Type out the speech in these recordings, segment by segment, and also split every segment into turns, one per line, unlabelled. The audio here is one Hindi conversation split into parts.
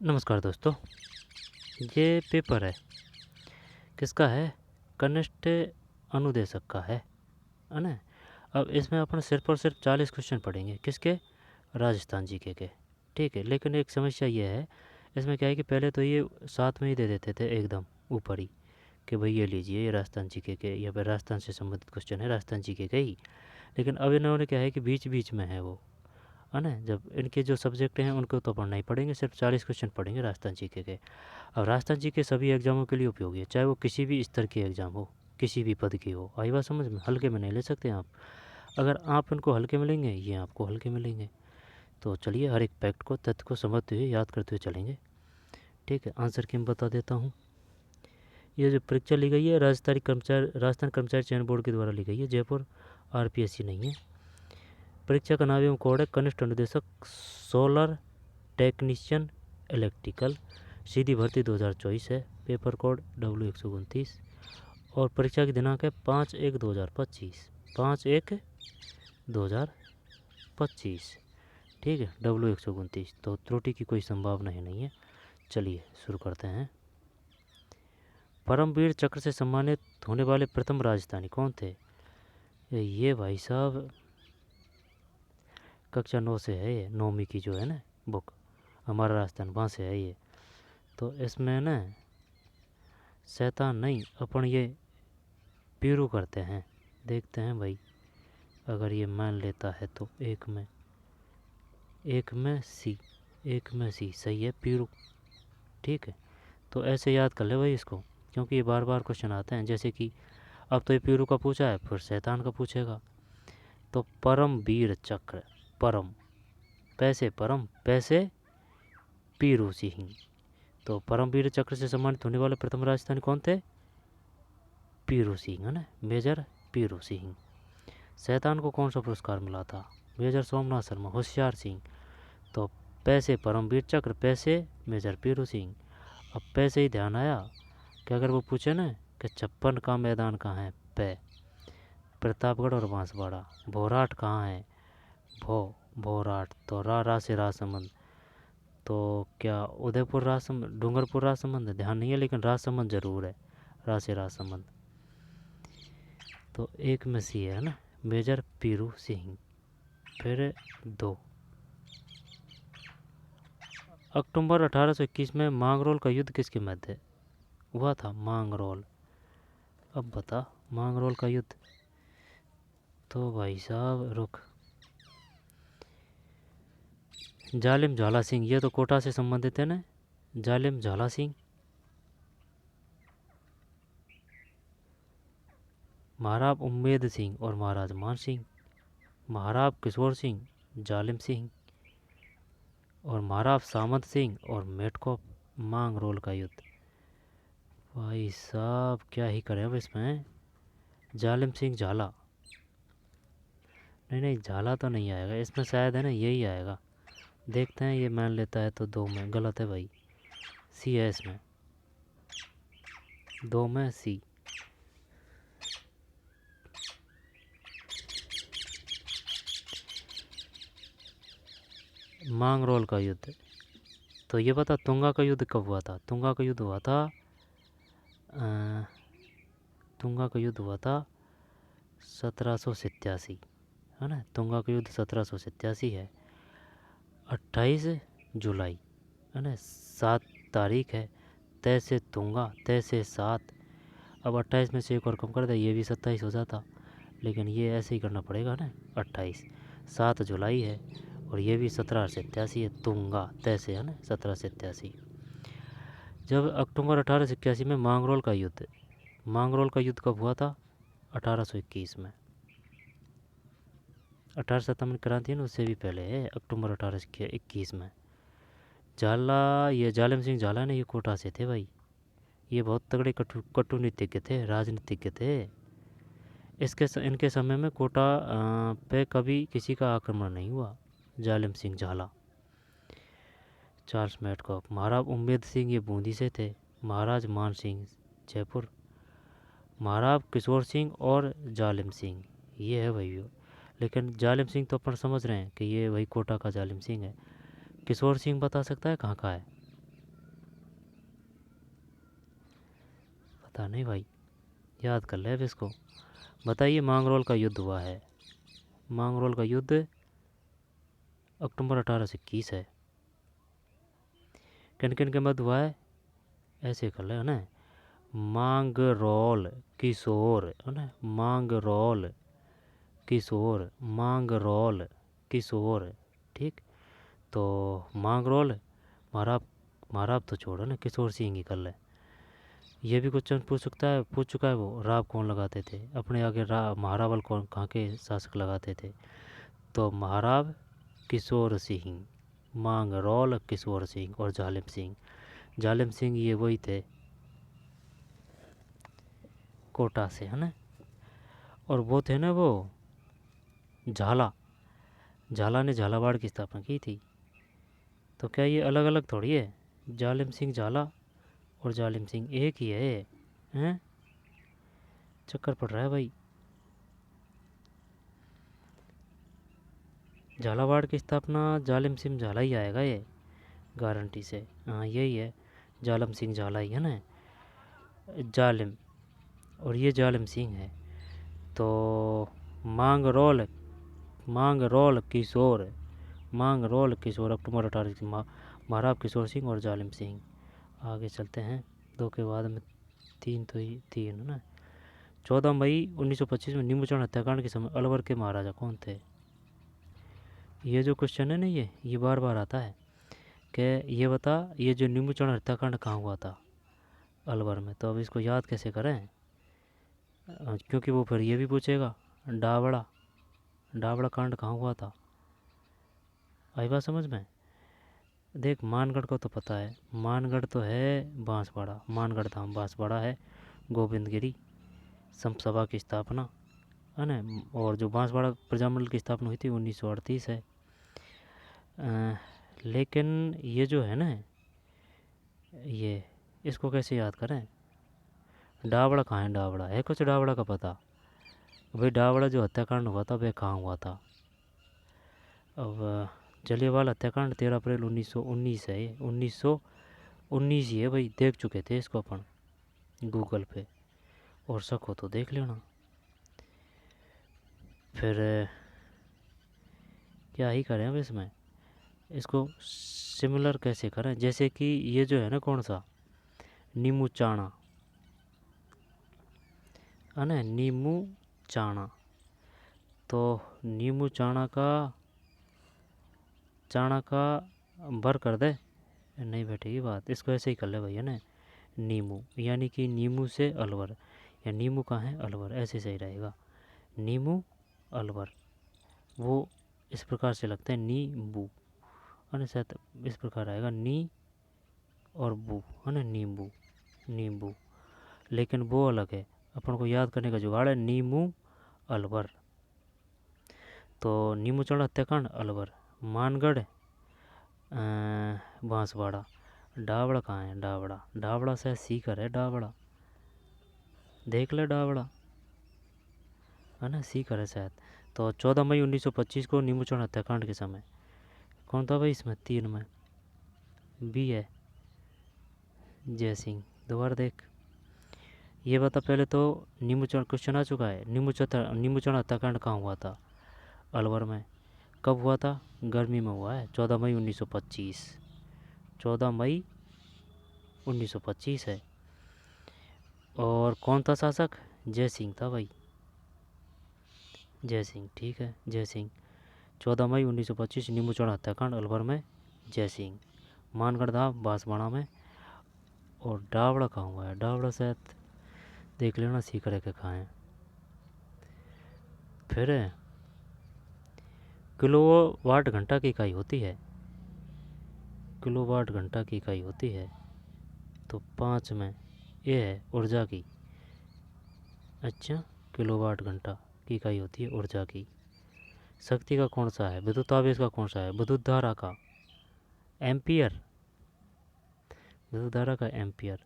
नमस्कार दोस्तों। ये पेपर है, किसका है? कनिष्ठ अनुदेशक का है ना। अब इसमें अपन सिर्फ और सिर्फ 40 क्वेश्चन पढ़ेंगे। किसके? राजस्थान जीके के। ठीक है, लेकिन एक समस्या ये है, इसमें क्या है कि पहले तो ये साथ में ही दे देते थे एकदम ऊपर ही कि भाई ये लीजिए, ये राजस्थान जीके के, या फिर राजस्थान से संबंधित क्वेश्चन है, राजस्थान जीके के ही। लेकिन अब इन्होंने क्या है कि बीच बीच में है वो, है ना। जब इनके जो सब्जेक्ट हैं उनको तो पढ़ना ही पड़ेंगे, सिर्फ 40 क्वेश्चन पढ़ेंगे राजस्थान जीके के। अब राजस्थान जी के सभी एग्जामों के लिए उपयोगी है, चाहे वो किसी भी स्तर की एग्ज़ाम हो, किसी भी पद की हो। आई बात समझ में? हल्के में नहीं ले सकते आप। अगर आप इनको हल्के में लेंगे, ये आपको हल्के में लेंगे। तो चलिए हर एक फैक्ट को, तथ्य को समझते हुए, याद करते हुए चलेंगे। ठीक है, आंसर की मैं बता देता हूँ। ये जो परीक्षा ली गई है राजस्थान कर्मचारी चयन बोर्ड के द्वारा ली गई है, जयपुर RPSC नहीं है। परीक्षा का नाम एवं कोड है कनिष्ठ अनुदेशक सोलर टेक्नीशियन इलेक्ट्रिकल, सीधी भर्ती 2024 है। पेपर कोड W129 और परीक्षा की दिनांक है 5/1/2025। 5/1/2025। ठीक है, W129। तो त्रुटि की कोई संभावना ही नहीं है। चलिए शुरू करते हैं। परमवीर चक्र से सम्मानित होने वाले प्रथम राजस्थानी कौन थे? ये भाई साहब कक्षा 9 से है, ये 9वीं की जो है ना बुक, हमारा राजस्थान, वहाँ से है ये। तो इसमें ना शैतान नहीं, अपन ये पीरू करते हैं। देखते हैं भाई, अगर ये मान लेता है तो एक में सी सही है, पीरू। ठीक है, तो ऐसे याद कर ले भाई इसको, क्योंकि ये बार बार क्वेश्चन आते हैं। जैसे कि अब तो ये पीरू का पूछा है, फिर शैतान का पूछेगा। तो परम वीर चक्र, परम पैसे पीरू सिंह। तो परमवीर चक्र से सम्मानित होने वाले प्रथम राजस्थानी कौन थे? पीरू सिंह, है ना, मेजर पीरू सिंह। शैतान को कौन सा पुरस्कार मिला था? मेजर सोमनाथ शर्मा, होशियार सिंह। तो पैसे परमवीर चक्र, पैसे मेजर पीरू सिंह। अब पैसे ही ध्यान आया कि अगर वो पूछे ना कि 56 का मैदान कहाँ है, पै, प्रतापगढ़ और बांसवाड़ा। भोराट कहाँ है, भोराट। तो रा से राजसमंद। तो क्या उदयपुर राजसमंद, डूंगरपुर राजसमंद? ध्यान नहीं है, लेकिन राजसमंद जरूर है, रा से राजसमंद। तो एक में सी है ना, मेजर पीरू सिंह। फिर 2 अक्टूबर 1821 में मांगरोल का युद्ध किसके मध्य हुआ था? मांगरोल। अब बता, मांगरोल का युद्ध। तो भाई साहब रुक, जालिम झाला सिंह, ये तो कोटा से संबंधित है ना, जालिम झाला सिंह। महाराज उम्मेद सिंह और महाराज मान सिंह। महाराज किशोर सिंह, जालिम सिंह, और महाराज सामंत सिंह और मेटकोप। मांगरोल का युद्ध। भाई साहब क्या ही करें अब इसमें। जालिम सिंह झाला, नहीं झाला तो नहीं आएगा इसमें, शायद है ना यही आएगा। देखते हैं, ये मान लेता है तो 2 में गलत है भाई, सी है इसमें, 2 में सी। मांगरोल का युद्ध। तो ये बता, तुंगा का युद्ध कब हुआ था? तुंगा का युद्ध हुआ था अ, तुंगा का युद्ध हुआ था 1787, है ना। तुंगा का युद्ध 1787 है। 28 जुलाई, है ना, 7 तारीख है। तय से तुंगा, तय से 7। अब 28 में से एक और कम कर दे, ये भी 27 हो जाता, लेकिन ये ऐसे ही करना पड़ेगा ना। 28, 7 जुलाई है, और ये भी 1787 है। तुंगा तय से, है ना, 1787। जब अक्टूबर 1881 में मांगरोल का युद्ध, मांगरोल का युद्ध कब हुआ था? 1821 में। 1857 क्रांति है ना, उससे भी पहले है, अक्टूबर 1821 में। झाला, ये जालिम सिंह झाला ने, ये कोटा से थे भाई। ये बहुत तगड़े कटुनीतिज्ञ थे, राजनीतिज्ञ थे। इनके समय में कोटा पे कभी किसी का आक्रमण नहीं हुआ। जालिम सिंह झाला। Charles Metcalfe. महाराज उम्मेद सिंह, ये बूंदी से थे। महाराज मान सिंह, जयपुर। महाराज किशोर सिंह और जालिम सिंह, ये है भाई वो। लेकिन जालिम सिंह तो अपन समझ रहे हैं कि ये वही कोटा का जालिम सिंह है। किशोर सिंह बता सकता है कहाँ का है? पता नहीं भाई, याद कर ले अब इसको। बताइए, मांगरोल का युद्ध हुआ है। मांगरोल का युद्ध अक्टूबर 1821 है। किन किन के मध्य हुआ है, ऐसे कर ले है ना। मांगरोल किशोर है ना, मांगरोल किशोर, मांगरोल किशोर। ठीक, तो मांगरोल महाराब, महाराब तो छोड़ो ना, किशोर सिंह ही कर ले। ये भी क्वेश्चन पूछ चुका है वो, राब कौन लगाते थे अपने आगे, महारावल कौन, कहाँ के शासक लगाते थे। तो महाराव किशोर सिंह, मांगरोल किशोर सिंह और जालिम सिंह। जालिम सिंह ये वही थे कोटा से, है ना। और वो थे ना वो झाला, झाला ने झालावाड़ की स्थापना की थी। तो क्या ये अलग अलग थोड़ी है, जालिम सिंह झाला और जालिम सिंह एक ही है, हैं। चक्कर पड़ रहा है भाई। झालावाड़ की स्थापना जालिम सिंह झाला ही आएगा ये, गारंटी से। हाँ यही है, जालिम सिंह झाला ही है ना, जालिम, और ये जालिम सिंह है। तो मांगरोल, मांगरोल किशोर, मांगरोल किशोर अक्टूबर 18 महाराव किशोर सिंह और जालिम सिंह। आगे चलते हैं, 2 के बाद में 3 तो ही 3 है ना। 14 मई 1925 में नींबूचढ़ हत्याकांड के समय अलवर के महाराजा कौन थे। ये जो क्वेश्चन है ना, ये बार बार आता है कि ये बता, ये जो नींबूचढ़ हत्याकांड कहाँ हुआ था, अलवर में। तो अब इसको याद कैसे करें, क्योंकि वो फिर ये भी पूछेगा डावड़ा, डावड़ा कांड कहाँ हुआ था। आई बात समझ में। देख, मानगढ़ को तो पता है, मानगढ़ तो है बांसवाड़ा, मानगढ़ धाम बांसवाड़ा है, गोविंदगिरी संत सभा की स्थापना है ना। और जो बांसवाड़ा प्रजामंडल की स्थापना हुई थी 1938 है। लेकिन ये जो है ना, ये इसको कैसे याद करें। डावड़ा कहाँ है, डावड़ा है कुछ डावड़ा का पता भाई। डावड़ा जो हत्याकांड हुआ था वह कहाँ हुआ था। अब जलियांवाला हत्याकांड 13 अप्रैल 1919 है, ये 1919 ही है भाई। देख चुके थे इसको अपन गूगल पे, और शक हो तो देख लेना। फिर क्या ही करें अब इसमें, इसको सिमिलर कैसे करें। जैसे कि ये जो है ना, कौन सा, नीमू चाणा है ना, नीमू चाणा। तो नीमू चाणा का भर कर दे, नहीं बैठेगी बात। इसको ऐसे ही कर ले भैया ना, नीमू, यानी कि नीमू से अलवर, या नीमू कहाँ है, अलवर, ऐसे सही रहेगा। नीमू अलवर, वो इस प्रकार से लगता है नींबू, है ना, शायद इस प्रकार आएगा, नी और बू, है ना, नींबू, नींबू। लेकिन वो अलग है, अपन को याद करने का जुगाड़ है, नीमू अलवर। तो नीमूचढ़ हत्याकांड अलवर, मानगढ़ बांसवाड़ा, डावड़ा कहाँ है, डावड़ा, डावड़ा से सीकर है, डावड़ा देख ले, डावड़ा है ना, सीकर है शायद। तो 14 मई 1925 को नीमूचढ़ हत्याकांड के समय कौन था भाई इसमें, 3 में बी है, जय सिंह। दोबारा देख, ये बता पहले तो, नीमूचढ़ क्वेश्चन आ चुका है, नीमूचढ़ हत्याकांड कहाँ हुआ था, अलवर में। कब हुआ था, गर्मी में हुआ है, 14 मई 1925, 14 मई 1925 है। और कौन था शासक, जय सिंह था भाई, जय सिंह। ठीक है, जय सिंह। 14 मई 1925 नीमूचढ़ हत्याकांड अलवर में, जय सिंह। मानगढ़ धाम बांसवाड़ा में। और डावड़ा कहाँ हुआ है, डावड़ा शायद देख लेना, सीकर के खाएँ। फिर किलोवाट घंटा की इकाई होती है, किलोवाट घंटा की इकाई होती है। तो 5 में ये है ऊर्जा की। अच्छा, किलोवाट घंटा की इकाई होती है ऊर्जा की। शक्ति का कौन सा है, विद्युत आवेश का कौन सा है, विद्युत धारा का, एम्पियर, विद्युत धारा का एम्पियर।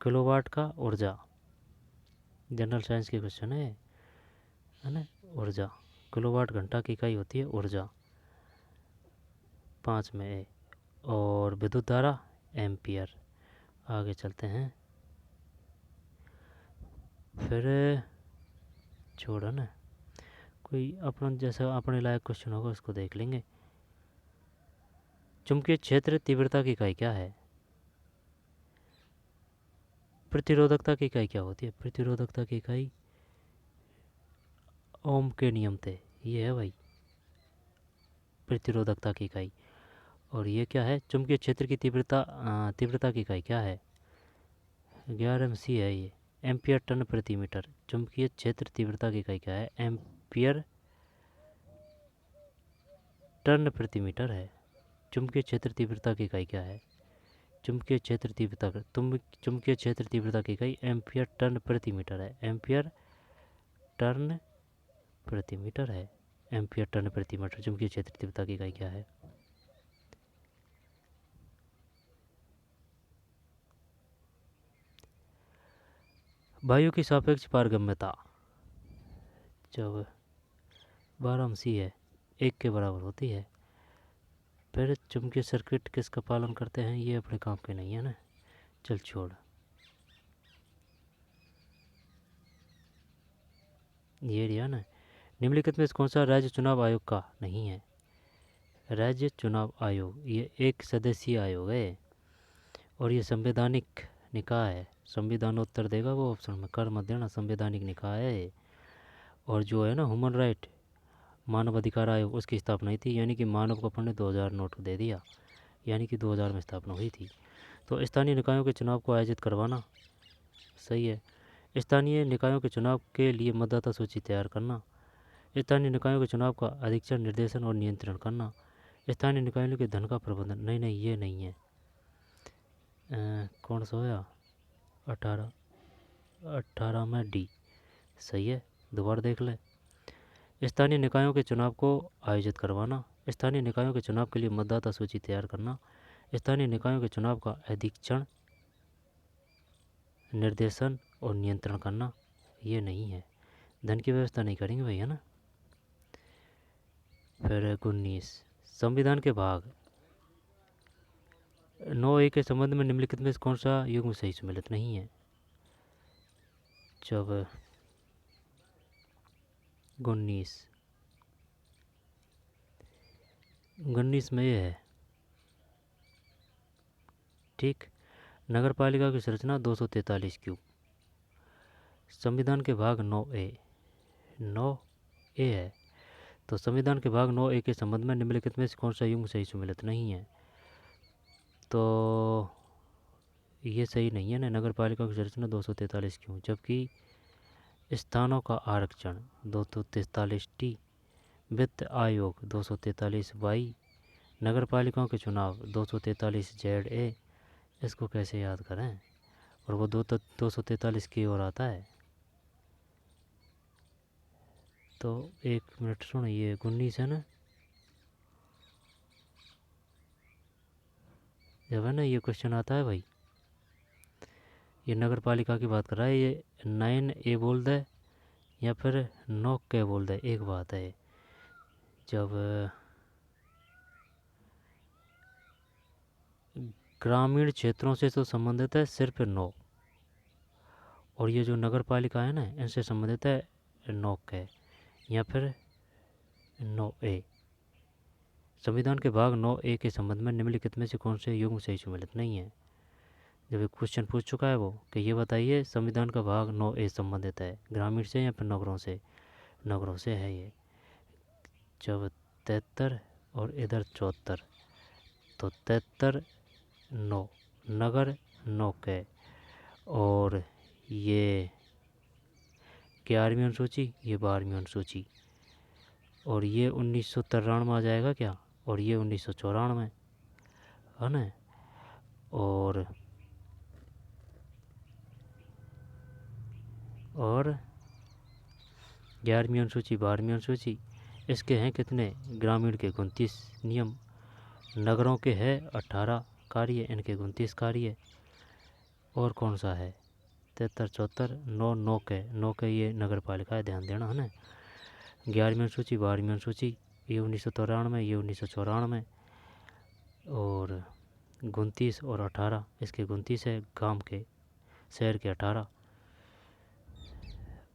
किलोवाट का ऊर्जा, जनरल साइंस के क्वेश्चन है ना। ऊर्जा, किलोवाट घंटा की इकाई होती है ऊर्जा, 5 में ए। और विद्युत धारा एम्पियर। आगे चलते हैं, फिर छोड़ो ना, कोई अपना जैसा अपने लायक क्वेश्चन होगा उसको देख लेंगे। चुंबकीय क्षेत्र तीव्रता की इकाई क्या है? प्रतिरोधकता की इकाई क्या होती है? प्रतिरोधकता की इकाई ओम के नियम थे, ये है भाई प्रतिरोधकता की इकाई। और ये क्या है? चुंबकीय क्षेत्र की तीव्रता की इकाई क्या है? 11 MC है ये, एम्पियर टन प्रति मीटर। चुंबकीय क्षेत्र तीव्रता की इकाई क्या है? एम्पियर टन प्रति मीटर है। चुंबकीय क्षेत्र तीव्रता की इकाई क्या है? चुंबकीय क्षेत्र तीव्रता की इकाई एम्पियर टन प्रति मीटर है। एम्पियर टन प्रति मीटर है। एम्पियर टन प्रति मीटर चुंबकीय क्षेत्र तीव्रता की इकाई क्या है? वायु की सापेक्ष पारगम्यता जब 12 MC है, 1 के बराबर होती है। फिर चुंबकीय सर्किट किसका पालन करते हैं? ये अपने काम के नहीं है ना, चल छोड़। ये रिया ना, निम्नलिखित में से कौन सा राज्य चुनाव आयोग का नहीं है? राज्य चुनाव आयोग ये एक सदस्यीय आयोग है और ये संवैधानिक निकाय है। संविधानोत्तर देगा वो ऑप्शन में, कर मत देना, संवैधानिक निकाय है। और जो है ना ह्यूमन राइट मानव अधिकार आयोग, उसकी स्थापना हुई थी, यानी कि मानव कपूर ने 2000 नोट दे दिया, यानी कि 2000 में स्थापना हुई थी। तो स्थानीय निकायों के चुनाव को आयोजित करवाना सही है। स्थानीय निकायों के चुनाव के लिए मतदाता सूची तैयार करना। स्थानीय निकायों के चुनाव का अधीक्षण, निर्देशन और नियंत्रण करना। स्थानीय निकायों के धन का प्रबंधन, नहीं नहीं ये नहीं है। कौन सा होया? 18 में डी सही है, दोबारा देख ले। स्थानीय निकायों के चुनाव को आयोजित करवाना। स्थानीय निकायों के चुनाव के लिए मतदाता सूची तैयार करना। स्थानीय निकायों के चुनाव का अधीक्षण, निर्देशन और नियंत्रण करना, ये नहीं है। धन की व्यवस्था नहीं करेंगे भाई, है ना। फिर 19 संविधान के भाग 9A के संबंध में निम्नलिखित में कौन सा युग्म सही सम्मिलित नहीं है? जब 19 में ये है, ठीक। नगर पालिका की संरचना 243 क्यों? संविधान के भाग 9A है, तो संविधान के भाग 9A के संबंध में निम्नलिखित में से कौन सा युग्म सही सम्मिलित नहीं है? तो ये सही नहीं है ना, नगर पालिका की संरचना 243 क्यों, जबकि स्थानों का आरक्षण 243T, वित्त आयोग 243Y, नगर पालिकाओं के चुनाव 243ZA, इसको कैसे याद करें? और वो 243 की ओर आता है। तो 1 मिनट सुनो, ये 19 है ना, जब है ना ये क्वेश्चन आता है भाई, ये नगर पालिका की बात कर रहा है, ये 9A बोल दे या फिर 9K बोल दे, एक बात है। जब ग्रामीण क्षेत्रों से तो संबंधित है सिर्फ 9, और ये जो नगर पालिका है ना इनसे संबंधित है 9K या फिर 9A। संविधान के भाग 9A के संबंध में निम्नलिखित में से कौन से युग्म सही सम्मिलित नहीं है? जब एक क्वेश्चन पूछ चुका है वो कि ये बताइए संविधान का भाग 9A संबंधित है ग्रामीण से या फिर नगरों से? नगरों से है ये। जब 73 और इधर 74, तो 73 9 नगर 9K, और ये 11वीं अनुसूची, ये 12वीं अनुसूची, और ये 1993 में आ जाएगा क्या, और ये 1994 है ना। और 11वीं अनुसूची 12वीं अनुसूची, इसके हैं कितने? ग्रामीण के 29 नियम, नगरों के हैं 18 कार्य, इनके 29 कार्य। और कौन सा है? 73 74 9 ये नगर पालिका है, ध्यान देना है ना। 11वीं अनुसूची 12वीं अनुसूची, ये 1993, ये 1994, और 29 और 18, इसके 29 है, गांव के शहर के 18।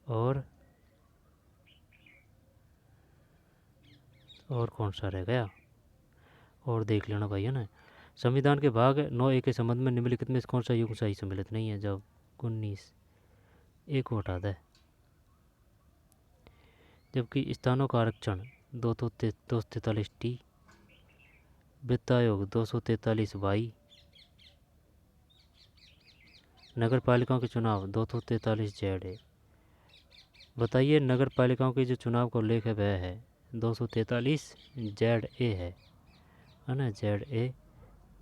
और कौन सा रह गया, और देख लेना भाई, है ना। संविधान के भाग 9A के संबंध में निम्नलिखित में कौन सा युग्म सही सम्मिलित नहीं है? जब 19 एक को हटा दे। जबकि स्थानों का आरक्षण 243T, वित्त आयोग 243Y, नगर पालिकाओं के चुनाव 243Z। बताइए नगर पालिकाओं के जो चुनाव का उल्लेख है वह है 243ZA है ना, ZA।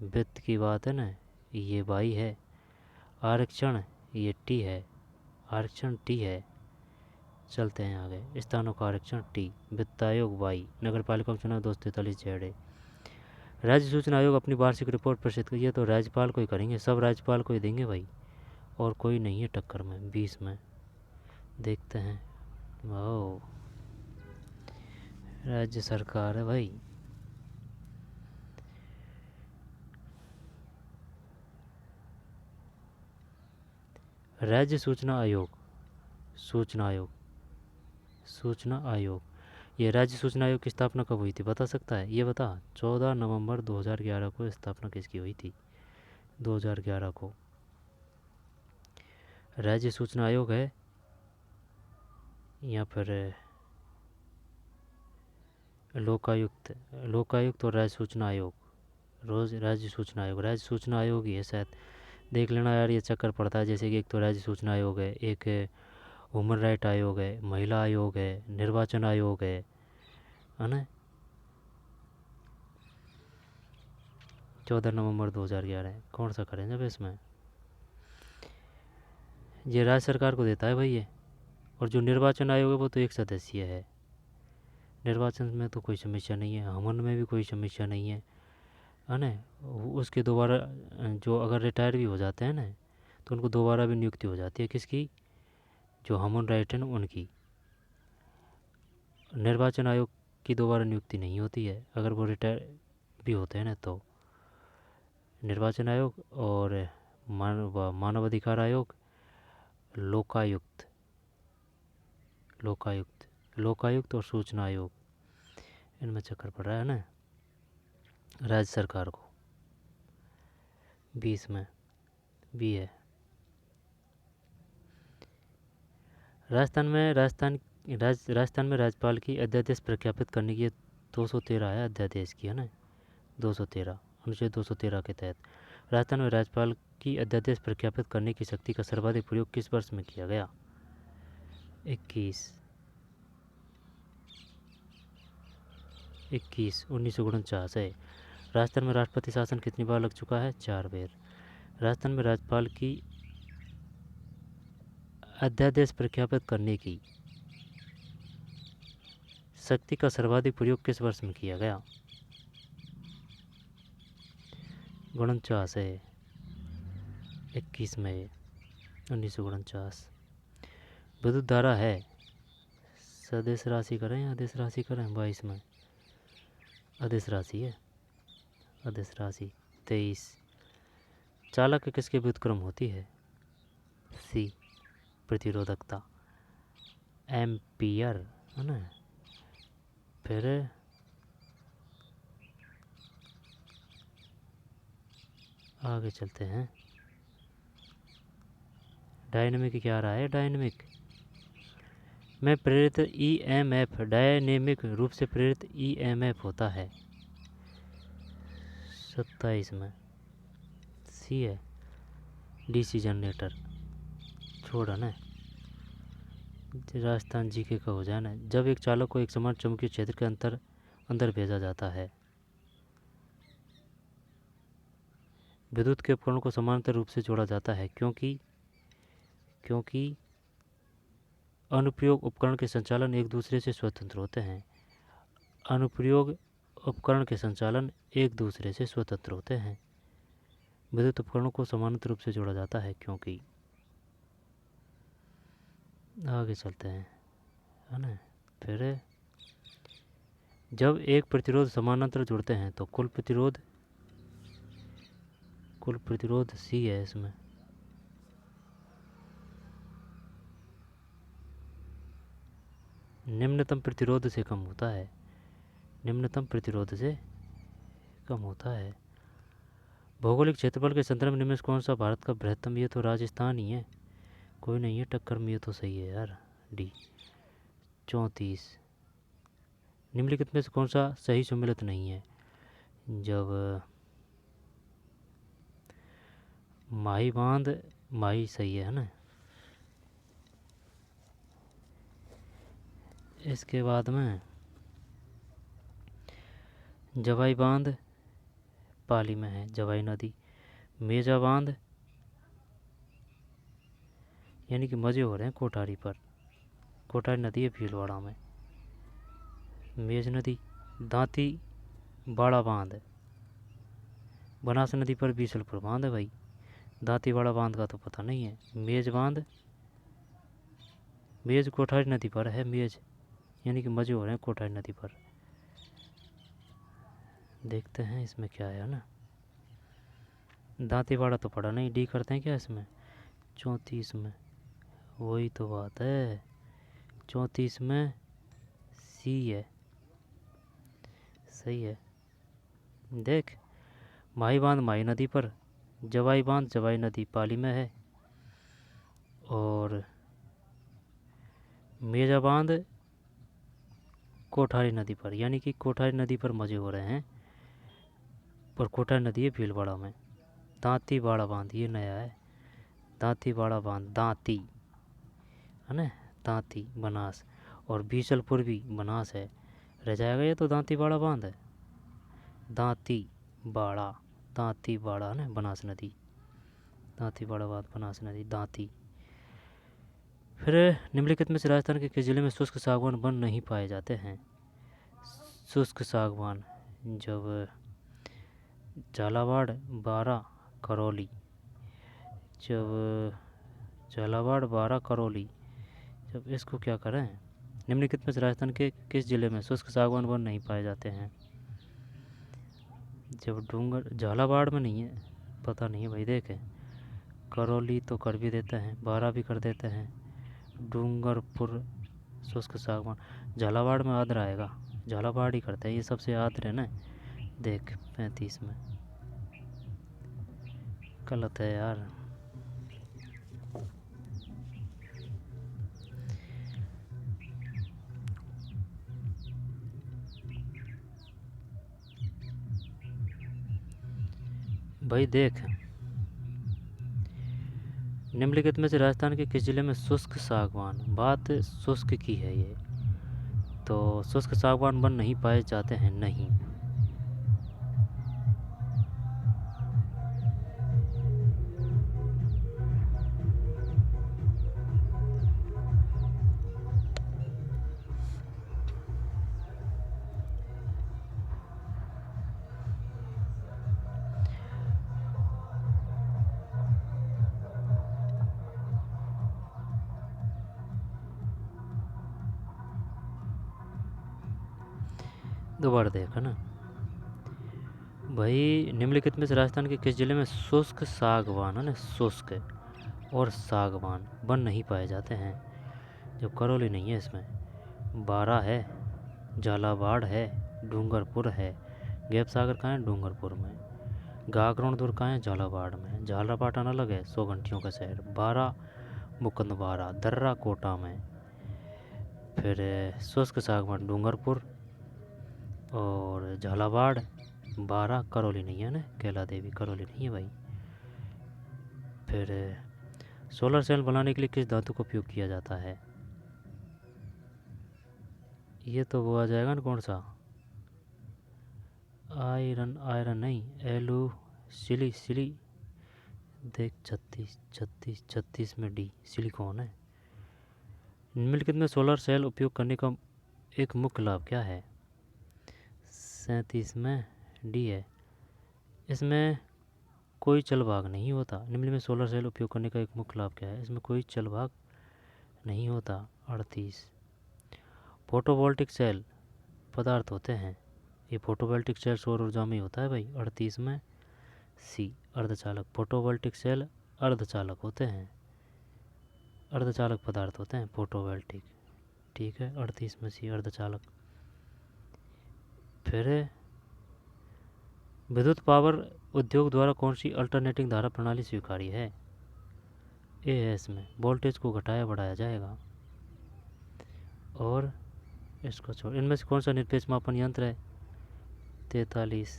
वित्त की बात है ना, ये Y है। आरक्षण ये T है, आरक्षण T है। चलते हैं आगे। स्थानों का आरक्षण T, वित्त आयोग Y, नगर पालिका का चुनाव 243ZA। राज्य सूचना आयोग अपनी वार्षिक रिपोर्ट प्रस्तुत की है, तो राज्यपाल को ही करेंगे, सब राज्यपाल को ही देंगे भाई, और कोई नहीं है टक्कर में। 20 में देखते हैं। वाह, राज्य सरकार है भाई। राज्य सूचना आयोग, सूचना आयोग, सूचना आयोग, ये राज्य सूचना आयोग की स्थापना कब हुई थी, बता सकता है? ये बता। 14 नवंबर 2011 को स्थापना किसकी हुई थी? 2011 को। राज्य सूचना आयोग है, या फिर लोकायुक्त, लोकायुक्त और राज्य सूचना आयोग, रोज राज्य सूचना आयोग, राज्य सूचना आयोग ही है शायद। देख लेना यार, ये चक्कर पड़ता है, जैसे कि एक तो राज्य सूचना आयोग है, एक ह्यूमन राइट आयोग है, महिला आयोग है, निर्वाचन आयोग है ना। 14 नवंबर 2011 कौन सा करें जब इसमें? ये राज्य सरकार को देता है भाई ये। और जो निर्वाचन आयोग है वो तो एक सदस्यीय है, निर्वाचन में तो कोई समस्या नहीं है, हमन में भी कोई समस्या नहीं है ना। उसके दोबारा जो अगर रिटायर भी हो जाते हैं ना, तो उनको दोबारा भी नियुक्ति हो जाती है। किसकी? जो हमन राइट है ना उनकी। निर्वाचन आयोग की दोबारा नियुक्ति नहीं होती है अगर वो रिटायर भी होते हैं ना तो। निर्वाचन आयोग और मानव अधिकार आयोग, लोकायुक्त, लोकायुक्त, लोकायुक्त और सूचना आयोग, इनमें चक्कर पड़ रहा है ना राज्य सरकार को। 20 में भी है। राजस्थान में राज्यपाल की अध्यादेश प्रख्यापित करने की 213 है अध्यादेश की, है ना। 213 अनुच्छेद 213 के तहत राजस्थान में राज्यपाल की अध्यादेश प्रख्यापित करने की शक्ति का सर्वाधिक प्रयोग किस वर्ष में किया गया? 1949 है। राजस्थान में राष्ट्रपति शासन कितनी बार लग चुका है? 4 बार। राजस्थान में राज्यपाल की अध्यादेश प्रख्यापित करने की शक्ति का सर्वाधिक प्रयोग किस वर्ष में किया गया? 49 है। 21 मई 1949। विद्युत धारा है, सदिश राशि करें या अदिश राशि करें? 22 में अदिश राशि है, अदिश राशि। 23। चालक किसके व्युत्क्रम होती है? सी, प्रतिरोधकता, एम्पियर, है ना। फिर आगे चलते हैं। डायनेमिक क्या रहा है? डायनेमिक में प्रेरित ईएमएफ, डायनेमिक रूप से प्रेरित ईएमएफ होता है। 27 में सी है, डीसी जनरेटर। छोड़ा ना, राजस्थान जीके का हो जाए ना। जब एक चालक को एक समान चुंबकीय क्षेत्र के अंदर भेजा जाता है, विद्युत के उपकरणों को समानांतर रूप से जोड़ा जाता है, क्योंकि अनुप्रयोग उपकरण के संचालन एक दूसरे से स्वतंत्र होते हैं। अनुप्रयोग उपकरण के संचालन एक दूसरे से स्वतंत्र होते हैं। विद्युत उपकरणों को समानांतर रूप से जोड़ा जाता है क्योंकि। आगे चलते हैं, है ना। फिर जब एक प्रतिरोध समानांतर जुड़ते हैं तो कुल प्रतिरोध सी है इसमें। निम्नतम प्रतिरोध से कम होता है, निम्नतम प्रतिरोध से कम होता है। भौगोलिक क्षेत्रफल के संदर्भ में निम्न में कौन सा भारत का बृहत्तम, ये तो राजस्थान ही है, कोई नहीं है टक्कर में, ये तो सही है यार, डी 34। निम्नलिखित में से कौन सा सही सम्मिलित नहीं है, जब माही बांध, माही सही है ना। इसके बाद में जवाई बांध पाली में है, जवाई नदी। मेजा बांध यानी कि मज़े हो रहे हैं कोठारी पर, कोठारी नदी है भीलवाड़ा में। मेज नदी। दांती बाड़ा बांध बनास नदी पर बीसलपुर बांध है भाई, दांती बाड़ा बांध का तो पता नहीं है। मेज बांध, मेज कोठारी नदी पर है, मेज यानी कि मज़े हो रहे हैं कोठारी नदी पर। देखते हैं इसमें क्या है ना। दांतीवाड़ा तो पड़ा नहीं, डी करते हैं क्या इसमें, 34 में, वही तो बात है, 34 में सी है, सही है। देख, माही बांध माही नदी पर, जवाई बांध जवाई नदी पाली में है, और मेजा बांध कोठारी नदी पर, यानी कि कोठारी नदी पर मज़े हो रहे हैं, पर कोठारी नदी है भीलवाड़ा में। दांती बाड़ा बांध ये नया है, दांती बाड़ा बांध, दांती है ना, दांती बनास, और बीसलपुर भी बनास है, रह जाएगा ये तो दांती बाड़ा बांध है, दांती बाड़ा, दांती बाड़ा है ना बनास नदी, दांती बाड़ा बांध बनास नदी, दांती। फिर निम्नलिखित में से राजस्थान के किस जिले में शुष्क सागवान वन नहीं पाए जाते हैं। शुष्क सागवान, जब झालावाड़, बारा, करौली, जब झालावाड़, बारा, करौली, जब इसको क्या करें, निम्नलिखित में से राजस्थान के किस जिले में शुष्क सागवान वन नहीं पाए जाते हैं। जब डूंगर, झालावाड़ में नहीं है, पता नहीं है भाई, देखें, करौली तो कर भी देते हैं, बारा भी कर देते हैं, डूंगरपुर शुष्क सागवान, झालावाड़ में आद्र आएगा, झालावाड़ ही करते हैं, ये सबसे आद्र है ना। देख 35 में, गलत है यार। भाई देख, निम्नलिखित में से राजस्थान के किस जिले में शुष्क सागवान, बात शुष्क की है ये, तो शुष्क सागवान वन नहीं पाए जाते हैं, नहीं। दोबारा देखा ना भाई, निम्नलिखित में से राजस्थान के किस जिले में शुष्क सागवान है ना, शुष्क और सागवान वन नहीं पाए जाते हैं। जब करौली नहीं है इसमें, बारा है, झालावाड़ है, डूंगरपुर है, गैप सागर कहाँ है, डूंगरपुर में, गागरोणदुर कहाँ है, झालावाड़ में, झालापाटन अलग है, 100 घंटियों का शहर, बारा मुकंदबारा, दर्रा कोटा में, फिर शुष्क सागवान डूंगरपुर, और झालावाड़, बारा, करौली नहीं है ना, कैला देवी करौली नहीं है भाई। फिर सोलर सेल बनाने के लिए किस धातु का उपयोग किया जाता है, ये तो वो आ जाएगा ना, कौन सा, आयरन, आयरन नहीं, एलू सिली, सिली, देख 36 में डी सिलिकॉन है। निम्नलिखित में सोलर सेल उपयोग करने का एक मुख्य लाभ क्या है, 37 में डी है, इसमें कोई चल भाग नहीं होता। निम्न में सोलर सेल उपयोग करने का एक मुख्य लाभ क्या है, इसमें कोई चल भाग नहीं होता, 38। फोटोवोल्टिक सेल पदार्थ होते हैं, ये फोटोवोल्टिक सेल सौर ऊर्जा में होता है भाई, 38 में सी अर्धचालक। फोटोवोल्टिक सेल अर्धचालक होते हैं, अर्धचालक पदार्थ होते हैं फोटोवोल्टिक, ठीक है। 38 में सी अर्धचालक। फिर है विद्युत पावर उद्योग द्वारा कौन सी अल्टरनेटिंग धारा प्रणाली स्वीकार्य है? ए है इसमें वोल्टेज को घटाया बढ़ाया जाएगा। और इसको छोड़, इनमें से कौन सा निरपेक्ष मापन यंत्र है? 43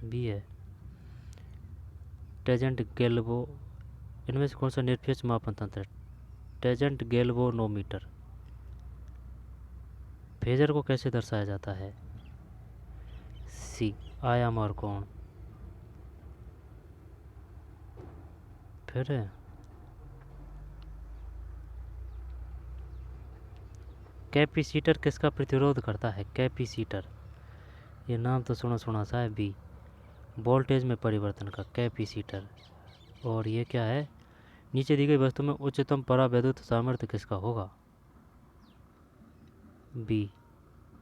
बी है टेजेंट गैल्वो। इनमें से कौन सा निरपेक्ष मापन तंत्र है? टेजेंट गैल्वोनोमीटर। फेजर को कैसे दर्शाया जाता है? सी आयाम और कोण। फिर कैपेसिटर किसका प्रतिरोध करता है? कैपेसिटर, ये नाम तो सुना सुना सा है। बी वोल्टेज में परिवर्तन का कैपेसिटर। और ये क्या है? नीचे दी गई वस्तु में उच्चतम परावैद्युत सामर्थ्य किसका होगा? B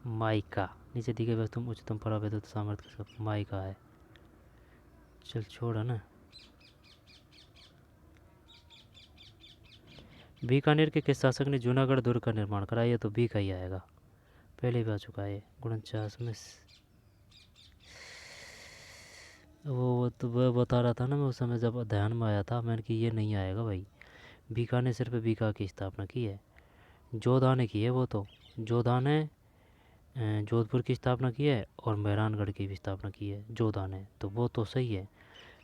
mica. नीचे दी गई वस्तु में उच्चतम परावैद्युत सामर्थ्य किसका? माइका है। चल छोड़, है ना। बीकानेर के किस शासक ने जूनागढ़ दुर्ग का निर्माण कराया? ये तो बी का ही आएगा, पहले भी आ चुका है। 49 में वो तो वह बता रहा था ना मैं उस समय जब ध्यान में आया था, मैंने कि ये नहीं आएगा भाई। बीका ने सिर्फ बीका की स्थापना की है, जोधा ने की है। वो तो जोधा ने जोधपुर की स्थापना की है और मेहरानगढ़ की भी स्थापना की है जोधा ने, तो वो तो सही है।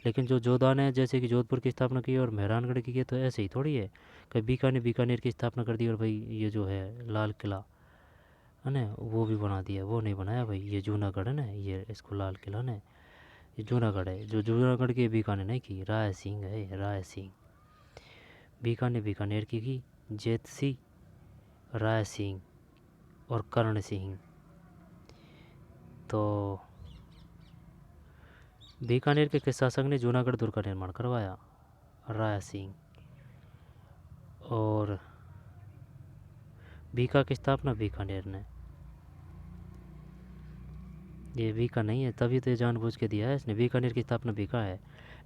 लेकिन जो जोधा ने जैसे कि जोधपुर की स्थापना की है और मेहरानगढ़ की है, तो ऐसे ही थोड़ी है कि बीका ने बीकानेर की स्थापना कर दी और भाई ये जो है लाल किला है ना वो भी बना दिया। वो नहीं बनाया भाई, ये जूनागढ़ है ना, ये इसको लाल किला ने, ये जूनागढ़ है। जो जूनागढ़ की बीका ने नहीं की, राय सिंह है, राय सिंह। बीका ने बीकानेर की जेत सी, राय सिंह और कर्ण सिंह। तो बीकानेर के किस शासक ने जूनागढ़ दुर्ग का निर्माण करवाया? राय सिंह। और बीका की स्थापना बीकानेर ने। ये बीका नहीं है, तभी तो ये जानबूझ के दिया है इसने। बीकानेर की स्थापना बीका है,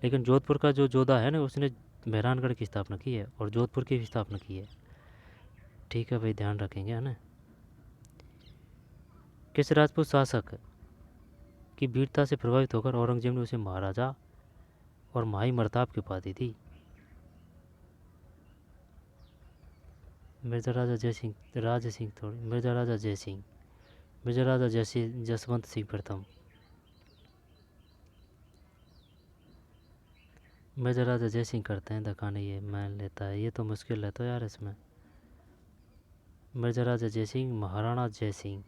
लेकिन जोधपुर का जो जोधा है ना उसने मेहरानगढ़ की स्थापना की है और जोधपुर की भी स्थापना की है। ठीक है भाई, ध्यान रखेंगे, है ना। किस राजपूत शासक की वीरता से प्रभावित होकर औरंगजेब ने उसे महाराजा और माही मर्ताब की उपाधि दी? मिर्जा राजा जयसिंह, राज सिंह थोड़ी, मिर्जा राजा जयसिंह, मिर्जा राजा जसवंत सिंह प्रथम। मिर्जा राजा जयसिंह करते हैं दिखाने, ये मान लेता है। ये तो मुश्किल है तो यार इसमें। मिर्जा राजा जयसिंह, महाराणा जयसिंह,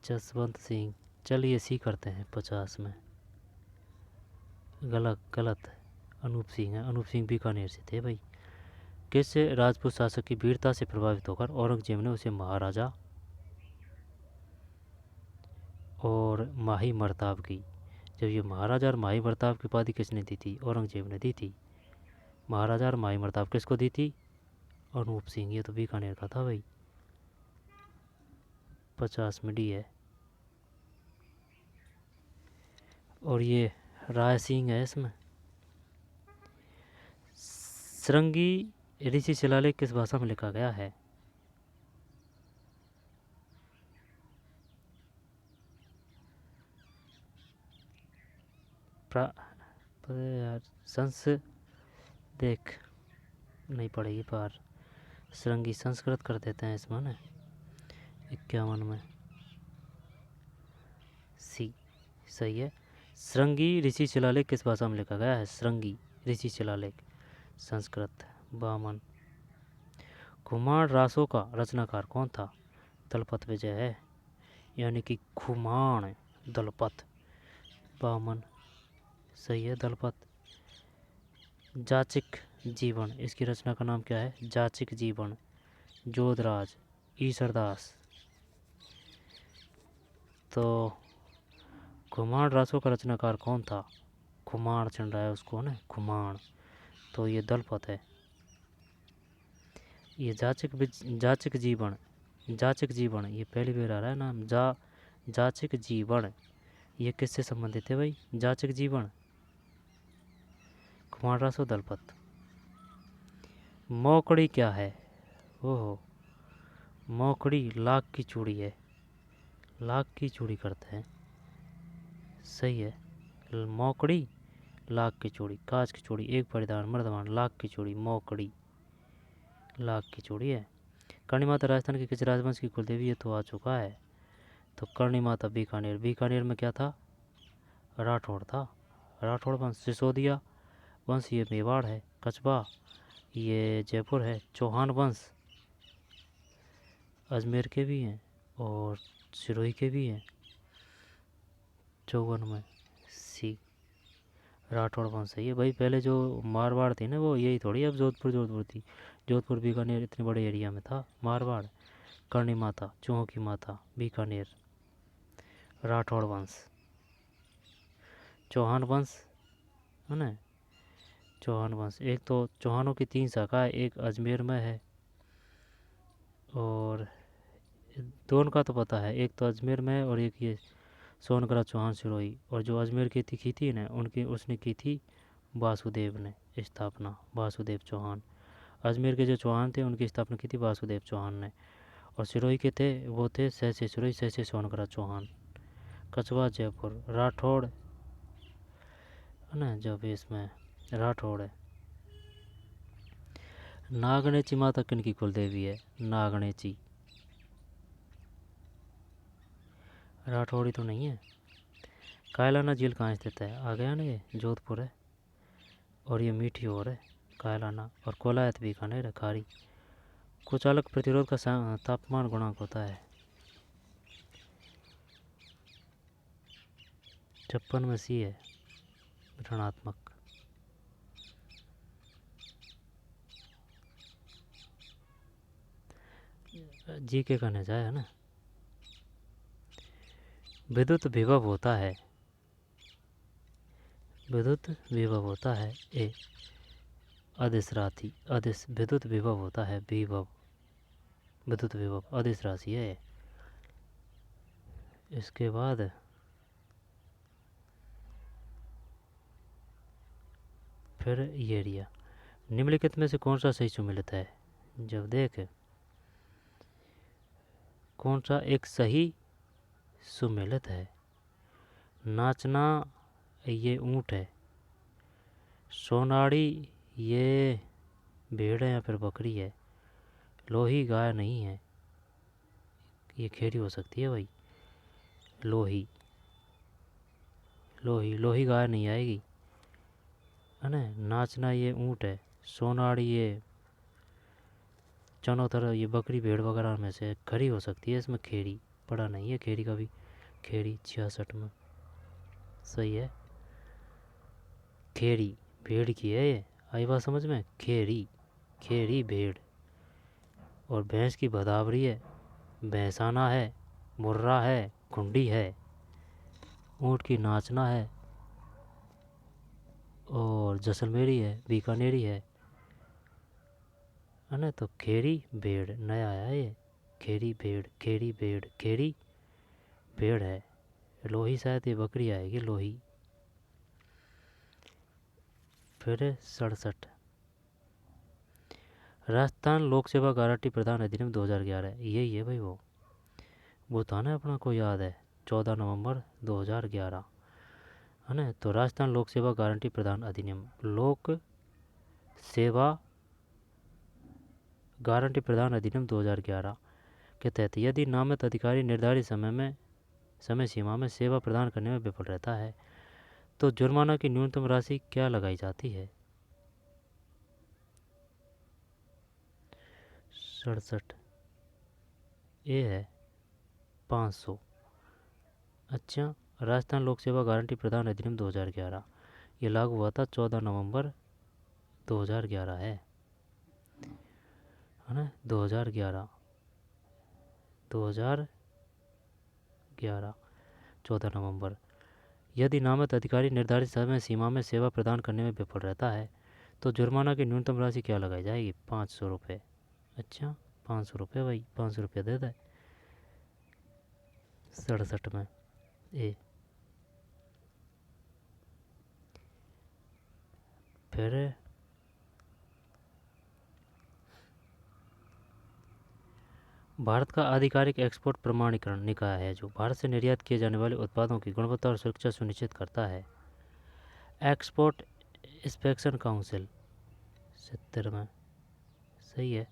जसवंत सिंह। चलिए सी करते हैं 50 में। गलत गलत, अनूप सिंह है। अनूप सिंह बीकानेर से थे भाई। किस राजपूत शासक की वीरता से प्रभावित होकर औरंगजेब ने उसे महाराजा और माही मर्ताब की? जब ये महाराजा और माही मर्ताब की उपाधि किसने दी थी? औरंगजेब ने दी थी। महाराजा और माही मर्ताब किसको दी थी? अनूप सिंह। ये तो बीकानेर का था भाई। 50 में डी है। और ये राय सिंह है इसमें। श्रृंगी ऋषि शिलालेख किस भाषा में लिखा गया है? यार देख नहीं पड़ेगी पार। श्रृंगी संस्कृत कर देते हैं इसमें ना। 51 में सी सही है। श्रृंगी ऋषि शिलालेख किस भाषा में लिखा गया है? श्रृंगी ऋषि शिलालेख संस्कृत। 52। खुमाण रासों का रचनाकार कौन था? दलपत विजय है, यानी कि खुमाण दलपत। 52 सही है, दलपत। जाचिक जीवन, इसकी रचना का नाम क्या है? जाचिक जीवन, जोधराज ईसरदास। तो खुमाण रासों का रचनाकार कौन था? खुमाण चल रहा है उसको ना, खुमाण। तो ये दलपत है। ये जाचिक जीवन, जाचिक जीवन, ये पहली बार आ रहा है नाम। जाचिक जीवन, ये किससे संबंधित है भाई? जाचिक जीवन, खुमाण रासो, दलपत। मौकड़ी क्या है? ओहो, मोकड़ी लाख की चूड़ी है, लाख की चूड़ी करते हैं, सही है। मोकड़ी लाख की चूड़ी, कांच की चूड़ी, एक परिधान मर्दमान, लाख की चूड़ी, मोकड़ी लाख की चूड़ी है। कर्णी माता राजस्थान के किस राजवंश की कुलदेवी, ये तो आ चुका है। तो कर्णी माता बीकानेर, बीकानेर में क्या था, राठौड़ था, राठौड़ वंश। सिसोदिया वंश ये मेवाड़ है। कछवा ये जयपुर है। चौहान वंश अजमेर के भी हैं और सिरोही के भी हैं। 54 में सी राठौड़ वंश है ये भाई। पहले जो मारवाड़ थी ना वो यही थोड़ी अब जोधपुर जोधपुर थी। जोधपुर बीकानेर इतने बड़े एरिया में था मारवाड़। कर्णी माता, चूहों की माता, बीकानेर, राठौड़ वंश। चौहान वंश है ना, चौहान वंश। एक तो चौहानों की 3 शाखा है, एक अजमेर में है और दोनों का तो पता है, एक तो अजमेर में है और एक ये सोनगढ़ चौहान सिरोही। और जो अजमेर की थी ना उनकी, उसने की थी वासुदेव ने स्थापना, वासुदेव चौहान। अजमेर के जो चौहान थे उनकी स्थापना की थी वासुदेव चौहान ने। और सिरोही के थे वो थे सहसे सिरोही, सहसे सोनगढ़ चौहान। कछवा जयपुर, राठौड़ है ना, जब इसमें राठौड़ है। नागणेची माता किनकी कुलदेवी है, नागणेची, राठौड़ी तो नहीं है। कायलाना झील कहाँ स्थित है, आ गया ना, ये जोधपुर है। और ये मीठी और है कायलाना। और कोलायत बीकानेर है, खारी। कुचालक प्रतिरोध का तापमान गुणांक होता है 56 में सी है, ऋणात्मक। जीके करने जाए है ना। विद्युत विभव होता है, विद्युत विभव होता है ए अदिश राशि, अदिश विद्युत विभव होता है, विभव विद्युत विभव अदिश राशि है। इसके बाद फिर ये एरिया। निम्नलिखित में से कौन सा सही सुमेलित है, जब देख कौन सा एक सही सुमेलित है। नाचना ये ऊँट है। सोनाड़ी ये भेड़ है या फिर बकरी है। लोही गाय नहीं है, ये खेड़ी हो सकती है भाई। लोही, लोही लोही गाय नहीं आएगी है ना। नाचना ये ऊँट है। सोनाड़ी ये चनौतर, ये बकरी भेड़ वगैरह में से खड़ी हो सकती है। इसमें खेड़ी पड़ा नहीं है, खेड़ी का भी। खेड़ी 66 में सही है। खेड़ी भेड़ की है ये, आई बात समझ में। खेड़ी, खेड़ी भेड़। और भैंस की भदावरी है, भैंसाना है, मुर्रा है, कुंडी है। ऊँट की नाचना है और जैसलमेरी है, बीकानेरी है ना। तो खेड़ी भेड़ नया आया ये, खेड़ी भेड़, खेड़ी भेड़, खेड़ी भेड़ है। लोही शायद ये बकरी आएगी, लोही। फिर 67 राजस्थान लोक सेवा गारंटी प्रदान अधिनियम 2011, यही है भाई। वो था ना अपना, को याद है, 14 नवंबर 2011 है ना। तो राजस्थान लोक सेवा गारंटी प्रदान अधिनियम, लोक सेवा गारंटी प्रदान अधिनियम 2011 के तहत यदि नामित अधिकारी निर्धारित समय सीमा में सेवा प्रदान करने में विफल रहता है तो जुर्माना की न्यूनतम राशि क्या लगाई जाती है। 67 ए है 500। अच्छा, राजस्थान लोक सेवा गारंटी प्रदान अधिनियम 2011 ये लागू हुआ था 14 नवंबर 2011 है ना। 2011 14 नवंबर। यदि नामित अधिकारी निर्धारित समय सीमा में सेवा प्रदान करने में विफल रहता है तो जुर्माना की न्यूनतम राशि क्या लगाई जाएगी, 500 रुपये। अच्छा, 500 रुपये भाई, 500 रुपये दे दे। 67 में ए। फिर भारत का आधिकारिक एक्सपोर्ट प्रमाणीकरण निकाय है जो भारत से निर्यात किए जाने वाले उत्पादों की गुणवत्ता और सुरक्षा सुनिश्चित करता है। एक्सपोर्ट इंस्पेक्शन काउंसिल 70 में सही है।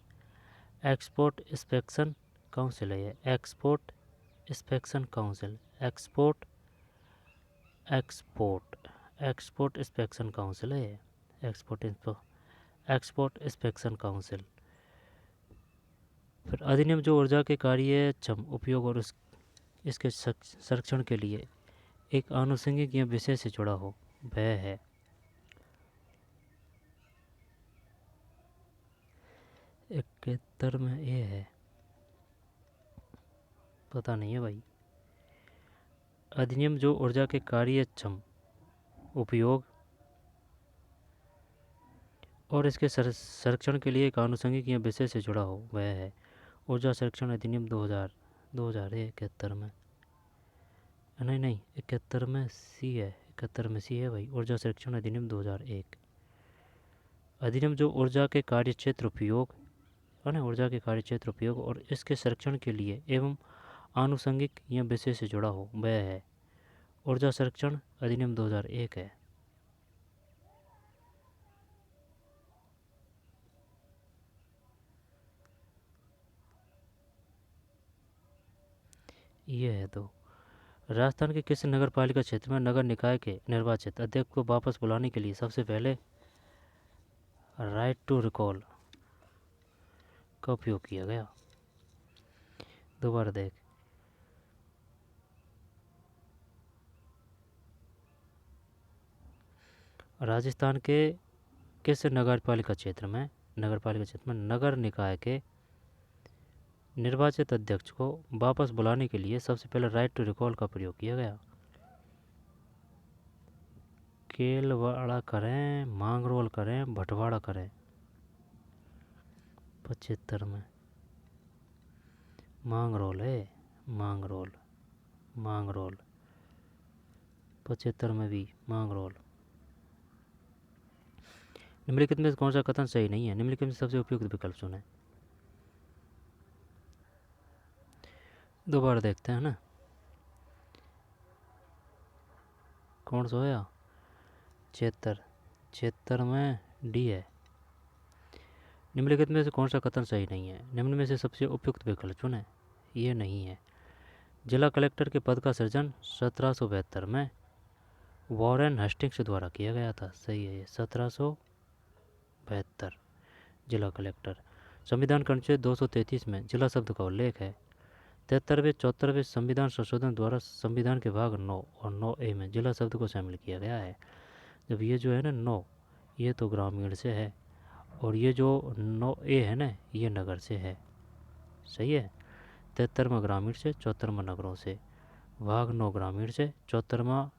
एक्सपोर्ट इंस्पेक्शन काउंसिल है ये, export inspection council, export export export inspection council है ये, एक्सपोर्ट इंस्पेक्शन काउंसिल। फिर अधिनियम जो ऊर्जा के कार्यक्षम उपयोग और इसके संरक्षण के लिए एक आनुषंगिक या विषय से जुड़ा हो वह है। इकहत्तर में ये है, पता नहीं है भाई। अधिनियम जो ऊर्जा के कार्यक्षम उपयोग और इसके संरक्षण के लिए एक आनुषंगिक या विषय से जुड़ा हो वह है ऊर्जा संरक्षण अधिनियम 2000 है 71 में। नहीं 71 में सी है, 71 में सी है भाई, ऊर्जा संरक्षण अधिनियम 2001। अधिनियम जो ऊर्जा के कार्यक्षेत्र उपयोग है ना, ऊर्जा के कार्यक्षेत्र उपयोग और इसके संरक्षण के लिए एवं आनुषंगिक या विषय से जुड़ा हो वह है ऊर्जा संरक्षण अधिनियम 2001 है। ये है तो राजस्थान के किस नगर पालिका क्षेत्र में नगर निकाय के निर्वाचित अध्यक्ष को वापस बुलाने के लिए सबसे पहले राइट टू रिकॉल का उपयोग किया गया? दोबारा देख, राजस्थान के किस नगर पालिका क्षेत्र में नगर निकाय के निर्वाचित अध्यक्ष को वापस बुलाने के लिए सबसे पहले राइट टू रिकॉल का प्रयोग किया गया? केलवाड़ा करें, मांगरोल करें, भटवाड़ा करें? 75 में मांगरोल है, मांगरोल 75 में भी मांगरोल। निम्नलिखित में कौन सा कथन सही नहीं है? निम्नलिखित में सबसे उपयुक्त विकल्प चुनें। दोबारा देखते हैं ना, कौन सा होया? 76 में डी है। निम्नलिखित में से कौन सा कथन सही नहीं है? निम्न में से सबसे उपयुक्त विकल्प चुनें। ये नहीं है। जिला कलेक्टर के पद का सृजन 1772 में वॉरेन हेस्टिंग्स द्वारा किया गया था। सही है ये, 1772 जिला कलेक्टर। संविधान का अनुच्छेद 233 में जिला शब्द का उल्लेख है। 73वें 74वें संविधान संशोधन द्वारा संविधान के भाग 9 और 9A में जिला शब्द को शामिल किया गया है। जब ये जो है ना 9, ये तो ग्रामीण से है और ये जो 9A है ना ये नगर से है। सही है, 73वां ग्रामीण से, 74वां नगरों से, भाग 9 ग्रामीण से, 74वां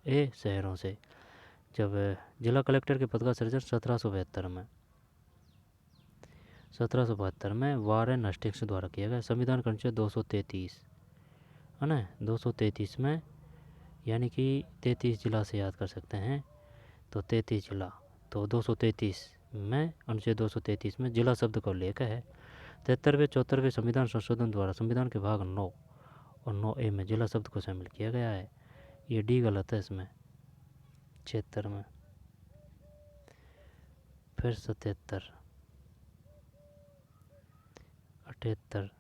ए शहरों से। जब जिला कलेक्टर के पद का सृजन 1772 में वॉरेन हेस्टिंग्स द्वारा किया गया। संविधान का अनुच्छेद 233 है ना, 233 में, यानी कि 33 जिला से याद कर सकते हैं तो 33 जिला, तो 233 में, अनुच्छेद 233 में जिला शब्द का उल्लेख है। 73वें 74वें संविधान संशोधन द्वारा संविधान के भाग 9 और 9A में जिला शब्द को शामिल किया गया है। ये डी गलत है इसमें, 76 में। फिर 77, 78,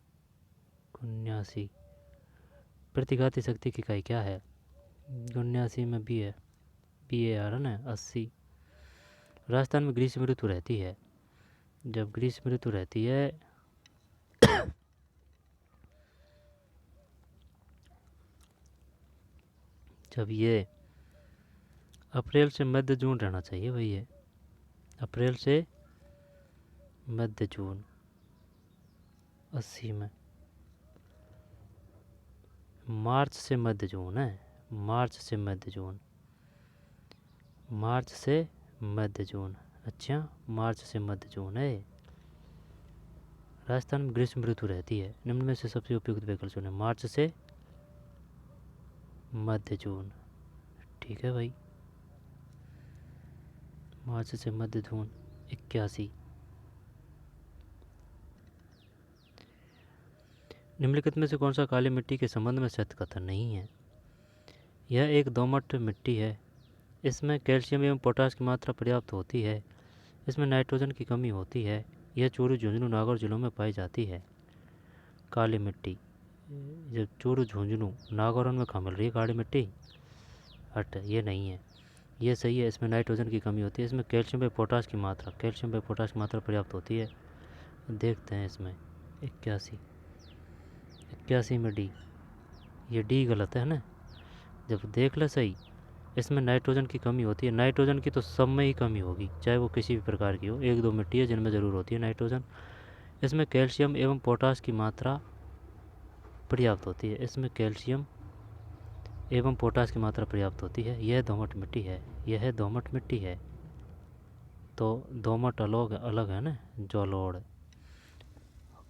79। प्रतिघाती शक्ति की इकाई क्या है? 79 में भी है, PAR है ना, 80। राजस्थान में ग्रीष्म ऋतु रहती है। जब ग्रीष्म ऋतु रहती है जब ये अप्रैल से मध्य जून रहना चाहिए भाई, ये अप्रैल से मध्य जून 80 में। मार्च से मध्य जून है, मार्च से मध्य जून। अच्छा, मार्च से मध्य जून है। राजस्थान में ग्रीष्म ऋतु रहती है। निम्न में से सबसे उपयुक्त विकल्प चुनें। मार्च से मध्य जून, ठीक है भाई, मार्च से मध्य जून 81। निम्नलिखित में से कौन सा काली मिट्टी के संबंध में सत्य कथन नहीं है? यह एक दोमट मिट्टी है। इसमें कैल्शियम एवं पोटाश की मात्रा पर्याप्त होती है। इसमें नाइट्रोजन की कमी होती है। यह चूरू, झुंझुनू, नागौर जिलों में पाई जाती है। काली मिट्टी, जब चूरू, झुंझुनू, नागौर में कहाँ मिल रही है काली मिट्टी? हट, ये नहीं है, ये सही है। इसमें नाइट्रोजन की कमी होती है। इसमें कैल्शियम व पोटाश की मात्रा पर्याप्त होती है। देखते हैं इसमें 81 में डी, ये डी गलत है ना। जब देख ले सही, इसमें नाइट्रोजन की कमी होती है। नाइट्रोजन की तो सब में ही कमी होगी, चाहे वो किसी भी प्रकार की हो। एक दो मिट्टी है जिनमें ज़रूर होती है नाइट्रोजन। इसमें कैल्शियम एवं पोटाश की मात्रा पर्याप्त होती है। इसमें कैल्शियम एवं पोटाश की मात्रा पर्याप्त होती है। यह दोमट मिट्टी है। यह दोमट मिट्टी है। तो दोमट अलग है ना, जलोढ़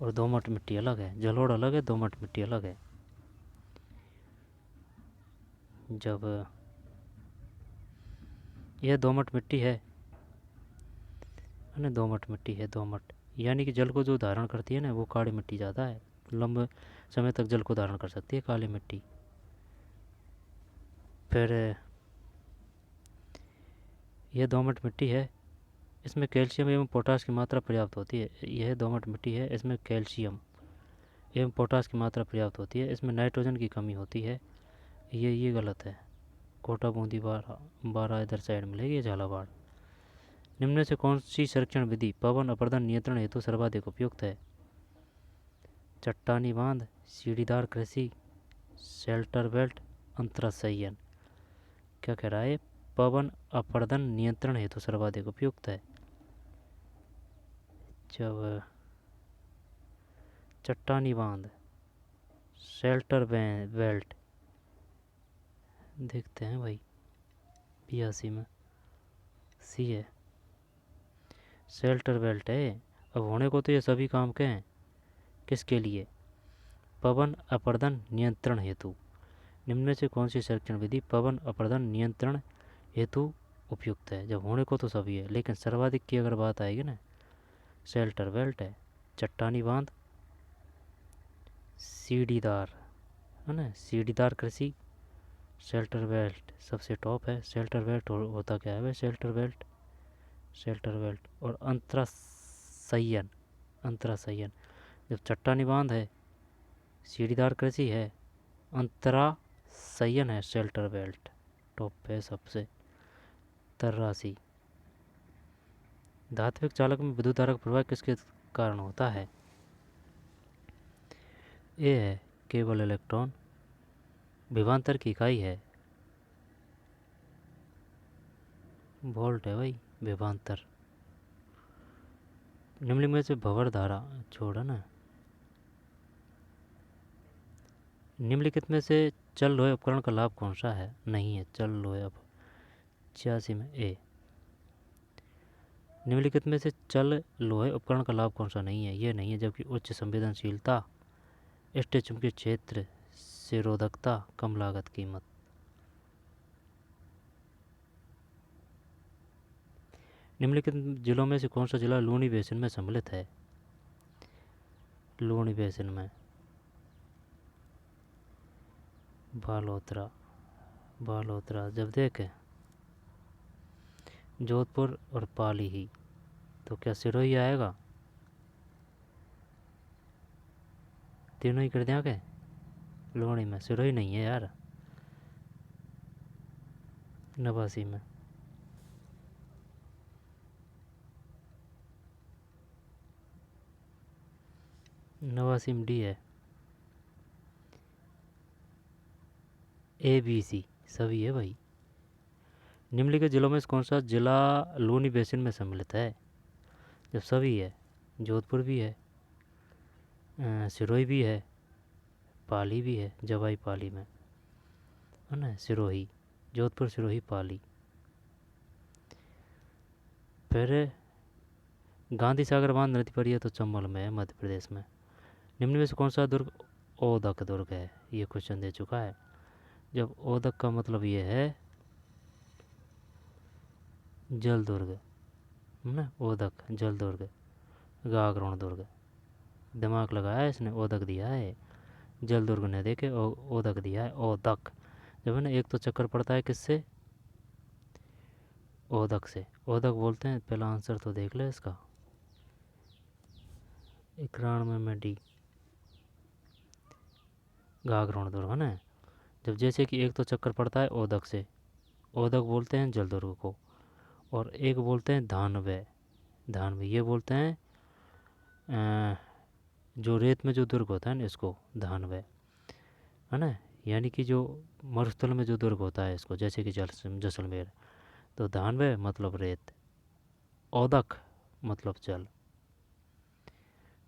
और दोमट मिट्टी अलग है। जलोढ़ अलग है, दोमट मिट्टी अलग है। जब यह दोमट मिट्टी है ना, दोमट मिट्टी है, दोमट यानी कि जल को जो धारण करती है ना, वो काली मिट्टी ज़्यादा है। लंबे समय तक जल को धारण कर सकती है काली मिट्टी। फिर यह दोमट मिट्टी है। इसमें कैल्शियम एवं पोटाश की मात्रा पर्याप्त होती है। यह दोमट मिट्टी है। इसमें कैल्शियम एवं पोटाश की मात्रा पर्याप्त होती है। इसमें नाइट्रोजन की कमी होती है। ये गलत है। कोटा, बूंदी, बारह इधर साइड मिलेगी, झालावाड़। निम्न में से कौन सी संरक्षण विधि पवन अपरदन नियंत्रण हेतु सर्वाधिक उपयुक्त है? चट्टानी बांध, सीढ़ीदार कृषि, शेल्टर बेल्ट, अंतराशयन। क्या कह रहा है? पवन अपरदन नियंत्रण हेतु सर्वाधिक उपयुक्त है। जब चट्टानी बांध, शेल्टर बेल्ट, देखते हैं भाई 82 में सी है, शेल्टर बेल्ट है। अब होने को तो ये सभी काम के हैं। किसके लिए? पवन अपरदन नियंत्रण हेतु। निम्न में से कौन सी संरक्षण विधि पवन अपरदन नियंत्रण हेतु उपयुक्त है? जब होने को तो सभी है, लेकिन सर्वाधिक की अगर बात आएगी ना, शेल्टर बेल्ट है। चट्टानी बांध, सीढ़ीदार है ना, सीढ़ीदार कृषि, शेल्टर बेल्ट सबसे टॉप है। शेल्टर बेल्ट होता क्या है भाई? शेल्टर बेल्ट और अंतराशयन। जब चट्टानी बांध है, सीढ़ीदार कृषि है, अंतराशयन है, शेल्टर बेल्ट टॉप पे सबसे। 83 धात्विक चालक में विद्युत धारा का प्रवाह किसके कारण होता है? ए है केवल इलेक्ट्रॉन। विभवांतर की इकाई है वोल्ट है भाई, विभवांतर। निम्नलिखित में से भंवर धारा छोड़ा ना, निम्नलिखित में से चल लोहे उपकरण का लाभ कौन सा है? नहीं है चल लोहे। अब 86 में ए, निम्नलिखित में से चल लोहे उपकरण का लाभ कौन सा नहीं है? ये नहीं है। जबकि उच्च संवेदनशीलता, स्टे चुंबकीय क्षेत्र, सिरोधकता, कम लागत कीमत। निम्नलिखित जिलों में से कौन सा जिला लूनी बेसिन में सम्मिलित है? लूनी बेसिन में बालोतरा। जब देखें जोधपुर और पाली ही, तो क्या सिरोही आएगा? तीनों ही कर दिया क्या? लूनी में सिरोही नहीं है यार। 89 में डी है। ABC सभी है भाई। निम्नलिखित जिलों में से कौन सा जिला लूनी बेसिन में सम्मिलित है? जब सभी है, जोधपुर भी है, सिरोही भी है, पाली भी है, जवाई पाली में है ना, सिरोही, जोधपुर, सिरोही, पाली। फिर गांधी सागर बांध नदी पर, यह तो चंबल में है, मध्य प्रदेश में। निम्न में से कौन सा दुर्ग ओदक दुर्ग है? ये क्वेश्चन दे चुका है। जब ओदक का मतलब ये है जल दुर्ग ना, ओदक जल दुर्ग, गागरोण दुर्ग। दिमाग लगाया इसने, ओदक दिया है। जलदुर्ग ने देखे ओदक दिया है, ओदक। जब है ना एक तो चक्कर पड़ता है किससे, ओदक से, ओदक बोलते हैं। पहला आंसर तो देख ले इसका, 91 में डी, गागरोण दुर्ग है ना। जब जैसे कि एक तो चक्कर पड़ता है ओदक से, ओदक बोलते हैं जलदुर्ग को, और एक बोलते हैं धानवे, धानवे ये बोलते हैं जो रेत में जो दुर्ग होता है ना इसको धानवे है ना। यानी कि जो मरुस्थल में जो दुर्ग होता है इसको, जैसे कि जैसलमेर, तो धानवे मतलब रेत, ओदक मतलब जल।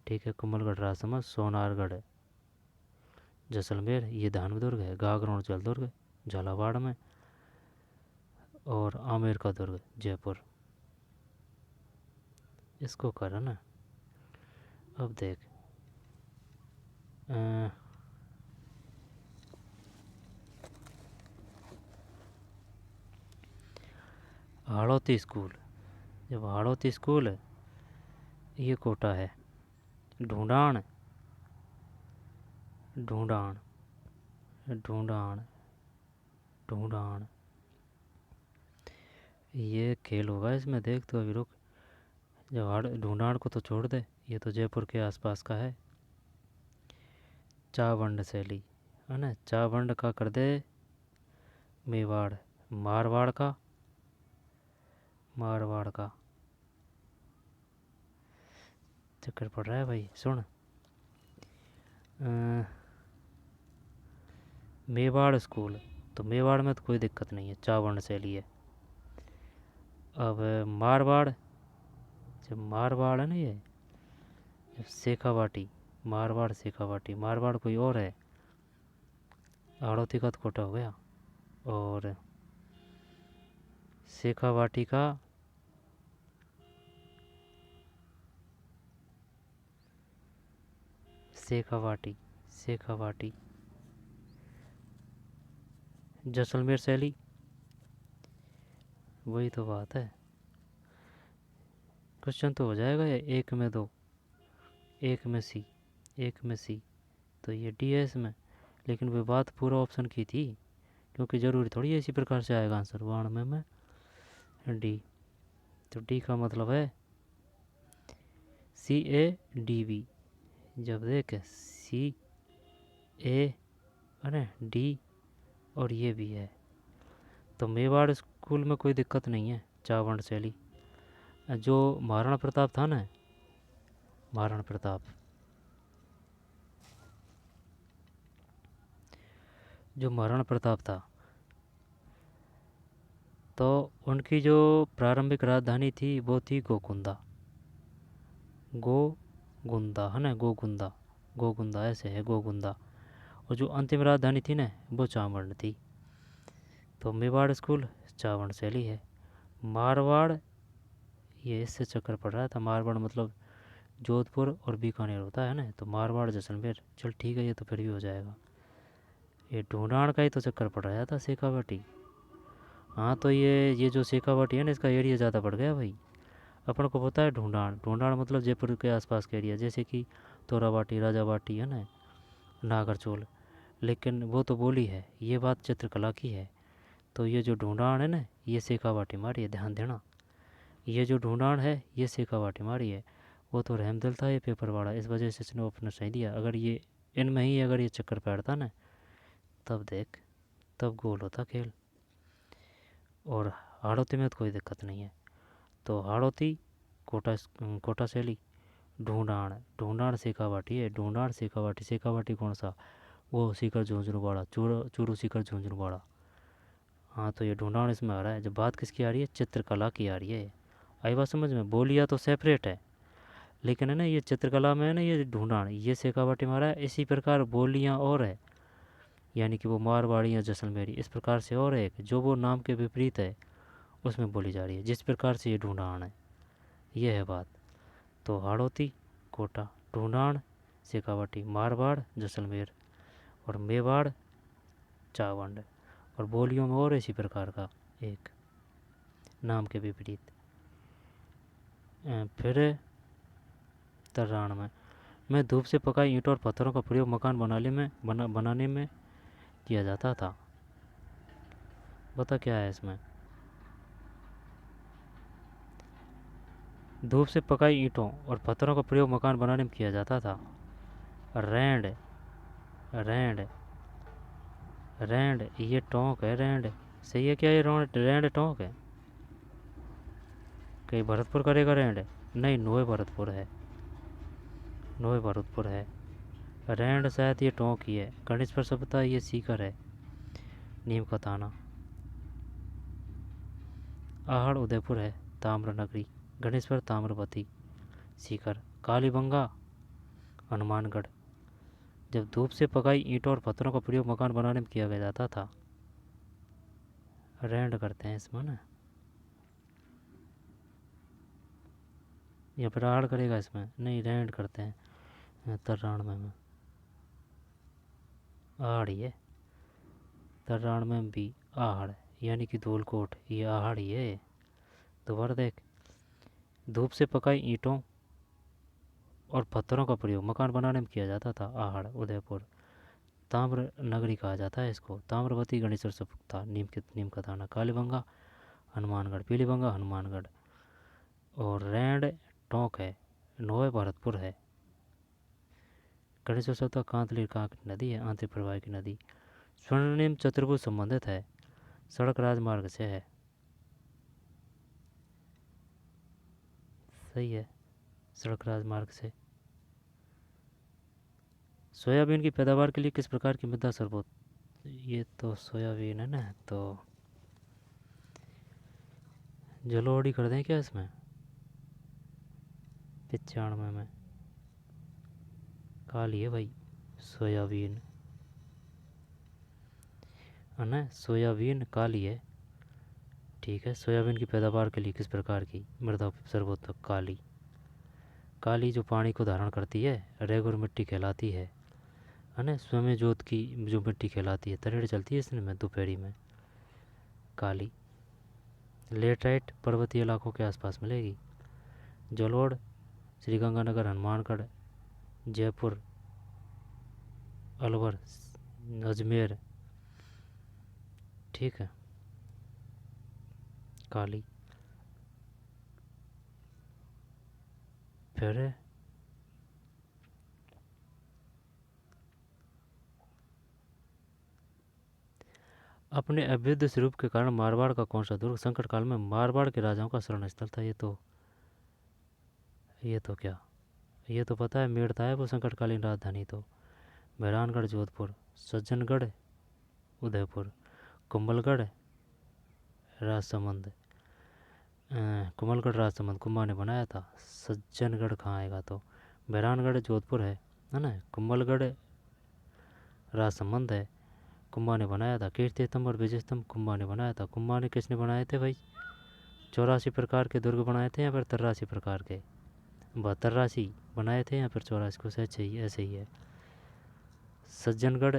ठीक है, कुंभलगढ़ राजसमंद, सोनारगढ़ जैसलमेर, ये धानवी दुर्ग है। गागरोण जल दुर्ग झालावाड़ में, और आमेर का दुर्ग जयपुर। इसको कर है ना। अब देख हाड़ौती स्कूल, जब हाड़ौती स्कूल है ये कोटा है। ढूंढान, ढूंढान, ढूंढान, ढूंढान, ये खेल होगा इसमें, देख तो अभी रुक। जब ढूंढान को तो छोड़ दे, ये तो जयपुर के आसपास का है। चावंड शैली है ना, चावंड का कर दे मेवाड़, मारवाड़ का, मारवाड़ का चक्कर पड़ रहा है भाई। सुन, मेवाड़ स्कूल, तो मेवाड़ में तो कोई दिक्कत नहीं है, चावंड शैली है। अब मारवाड़, जब मारवाड़ है ना ये, जब शेखावाटी, मारवाड़ शेखावाटी, मारवाड़ कोई और है, हाड़ौती का तो कोटा हो गया, और शेखावाटी का शेखावाटी, शेखावाटी जैसलमेर शैली, वही तो बात है। क्वेश्चन तो हो जाएगा ये, एक में दो, एक में सी, एक में सी, तो ये डी है इसमें। लेकिन वे बात पूरा ऑप्शन की थी, क्योंकि ज़रूरी थोड़ी है इसी प्रकार से आएगा आंसर। 92 में डी, तो डी का मतलब है CADV। जब देख CA है ना डी, और ये भी है, तो मेवाड़ स्कूल में कोई दिक्कत नहीं है। चावंड शैली, जो महाराणा प्रताप था ना, महाराणा प्रताप, जो महाराणा प्रताप था, तो उनकी जो प्रारंभिक राजधानी थी वो थी गोकुंदा, गोगुंदा है ना, गोगुंदा, गोगुंदा ऐसे है, गोगुंदा। और जो अंतिम राजधानी थी ना वो चावंड थी। तो मेवाड़ स्कूल चावंड शैली है। मारवाड़, ये इससे चक्कर पड़ रहा था, मारवाड़ मतलब जोधपुर और बीकानेर होता है ना, तो मारवाड़ जैसलमेर। चल ठीक है, ये तो फिर भी हो जाएगा। ये ढूंढान का ही तो चक्कर पड़ रहा था, शेखावाटी। हाँ, तो ये जो शेखावाटी है ना, इसका एरिया ज़्यादा बढ़ गया भाई। अपन को पता है ढूंढान, ढूंढान मतलब जयपुर के आसपास का एरिया, जैसे कि तोराबाटी, राजाबाटी है ना, नागरचोल। लेकिन वो तो बोली है, ये बात चित्रकला की है। तो ये जो ढूंढान है ना, ये शेखावाटी मारी है, ध्यान देना। ये जो ढूंढान है ये शेखावाटी मारी है। वो तो रहमदिल था ये पेपर वाला, इस वजह से इसने अपना सही दिया। अगर ये इनमें ही अगर ये चक्कर बैठता ना, तब देख, तब गोल होता खेल। और हाड़ौती में तो कोई दिक्कत नहीं है। तो हाड़ौती कोटा, कोटा शैली। ढूंढान, ढूंढान शेखावाटी है, ढूंढान शेखावाटी। शेखावाटी कौन सा, वो सीकर झुंझुनवाड़ा, चूरू सीकर झुंझुनवाड़ा। हाँ, तो ये ढूंढान इसमें आ रहा है। जब बात किसकी आ रही है, चित्रकला की आ रही है। आई बात समझ में। बोलिया तो सेपरेट है, लेकिन है ना ये चित्रकला में है ना, ये ढूंढान, ये शेखावाटी में आ रहा है। इसी प्रकार बोलियाँ और है, यानी कि वो मारवाड़ी या जैसलमेरी, इस प्रकार से और है जो वो नाम के विपरीत है उसमें बोली जा रही है, जिस प्रकार से ये ढूंढान है। ये है बात। तो हाड़ौती कोटा, ढूंढान शेखावाटी, मारवाड़ जैसलमेर, और मेवाड़ चावंड। और बोलियों में और इसी प्रकार का एक नाम के विपरीत। फिर तर्रान में में धूप से पकाई ईंटों और पत्थरों का प्रयोग मकान बनाने में किया जाता था। बता क्या है इसमें। धूप से पकाई ईंटों और पत्थरों का प्रयोग मकान बनाने में किया जाता था। रैंड, रैंड, रैंड, ये टोंक है। रैंड सही है क्या? ये रैंड टोंक है? कहीं भरतपुर करेगा रैंड? नहीं, नोए भरतपुर है, नोए भरतपुर है। रैंड शायद ये टोंक ही है। गणेश पर सभ्यता ये सीकर है। नीम का ताना। आहड़ उदयपुर है। ताम्र नगरी। गणेश्वर ताम्रवती। सीकर। कालीबंगा हनुमानगढ़। जब धूप से पकाई ईंटों और पत्थरों का प्रयोग मकान बनाने में किया जाता था। रैंड करते हैं इसमें ना, या फिर आहड़ करेगा इसमें? नहीं, रैंड करते हैं। तर्राण में आहड़ ही है। तर्राण में भी आहड़ यानी कि धूलकोट, ये आहड़ ही है। दोबारा देख। धूप से पकाई ईंटों और पत्थरों का प्रयोग मकान बनाने में किया जाता था। आहड़ उदयपुर। ताम्र नगरी कहा जाता है इसको। ताम्रवती गणेश्वर सपुक्ता। नीम का दाना। कालीबंगा हनुमानगढ़। पीलीबंगा हनुमानगढ़। और रैंड टोंक है। नोए भरतपुर है। गणेश्वर सपुक्ता कांतली कहाँ की नदी है? आंतरिक प्रवाह की नदी। स्वर्णिम चतुर्भुज संबंधित है। सड़क राजमार्ग से है। सही है, सड़क राजमार्ग से। सोयाबीन की पैदावार के लिए किस प्रकार की मृदा सर्वोत्तम? ये तो सोयाबीन है ना, तो जलोढ़ी कर दें क्या इसमें? 95 में काली है भाई सोयाबीन, है ना? सोयाबीन काली है। ठीक है। सोयाबीन की पैदावार के लिए किस प्रकार की मृदा सर्वोत्तम? काली। काली जो पानी को धारण करती है, रेगुर मिट्टी कहलाती है ना? स्वयं जोत की जो मिट्टी कहलाती है, तरेड़ चलती है इसमें में दोपहरी में। काली। लेटराइट पर्वतीय इलाकों के आसपास मिलेगी। जलोढ़ श्रीगंगानगर हनुमानगढ़ जयपुर अलवर अजमेर। ठीक है। काली। फिर अपने अवैध स्वरूप के कारण मारवाड़ का कौन सा दुर्ग संकट काल में मारवाड़ के राजाओं का शरण स्थल था? ये तो क्या, ये तो पता है, मेड़ता है वो संकटकालीन राजधानी तो। मेहरानगढ़ जोधपुर। सज्जनगढ़ उदयपुर। कुंभलगढ़ राजसमंद। कुंभलगढ़ राजसमंद कुंभा ने बनाया था। सज्जनगढ़ कहाँ आएगा? तो मेहरानगढ़ जोधपुर है ना? कुंभलगढ़ राजसमंद है, कुंभा ने बनाया था। कीर्ति स्तंभ और विजय स्तंभ कुंभा ने बनाया था। कुंभा ने किसने बनाए थे भाई? 84 प्रकार के दुर्ग बनाए थे या फिर 83 प्रकार के? 72 बनाए थे या फिर 84? कुछ ऐसे ही है। सज्जनगढ़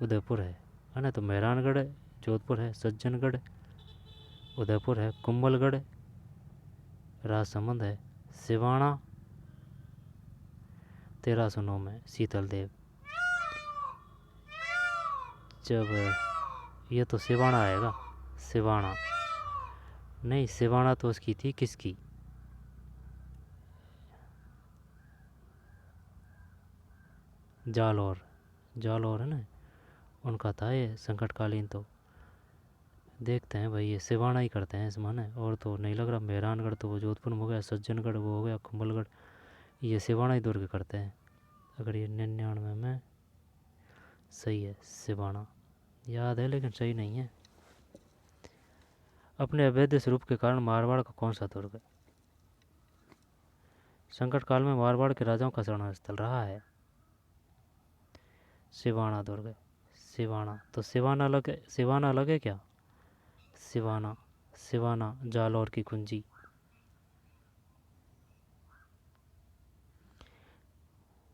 उदयपुर है ना? तो मेहरानगढ़ जोधपुर है, सज्जनगढ़ उदयपुर है, कुंभलगढ़ राजसमंद है, सिवाना 1309 में शीतल देव। जब ये तो सिवाना आएगा। सिवाना नहीं, सिवाना तो उसकी थी, किसकी? जालौर। जालौर है ना, उनका था ये संकटकालीन। तो देखते हैं भाई, ये सिवाना ही करते हैं इसमें ना, और तो नहीं लग रहा। मेहरानगढ़ तो वो जोधपुर में हो गया, सज्जनगढ़ वो हो गया, कुंभलगढ़ ये सिवाना ही दुर्ग करते हैं। अगर ये 99 में सही है, सिवाना याद है लेकिन सही नहीं है। अपने अवैध स्वरूप के कारण मारवाड़ का कौन सा दुर्ग है? संकट काल में मारवाड़ के राजाओं का शरण स्थल रहा है। सिवाना दुर्ग। सिवाना तो सिवाना अलग है क्या? सिवाना, सिवाना जालौर की कुंजी।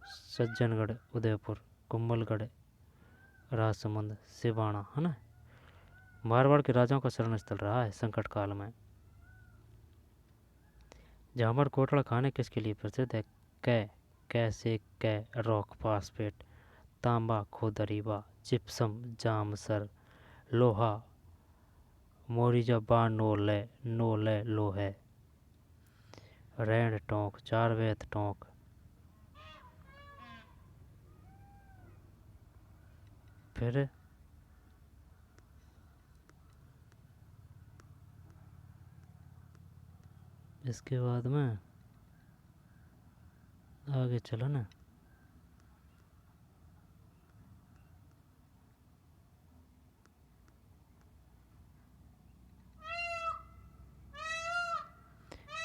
सज्जनगढ़ उदयपुर कुंभलगढ़ राजसमंद सिवाना, है ना? मारवाड़ के राजाओं का शरण स्थल रहा है संकट काल में। जामर कोटड़ा खाने किसके लिए प्रसिद्ध है? कै कैसे कै रॉक फास्फेट, तांबा खोदरीबा, जिप्सम जामसर, लोहा मोरिजा बा नोले लोहे, रैंड टोंक चारवेत टोंक। फिर इसके बाद में आगे चलो ना।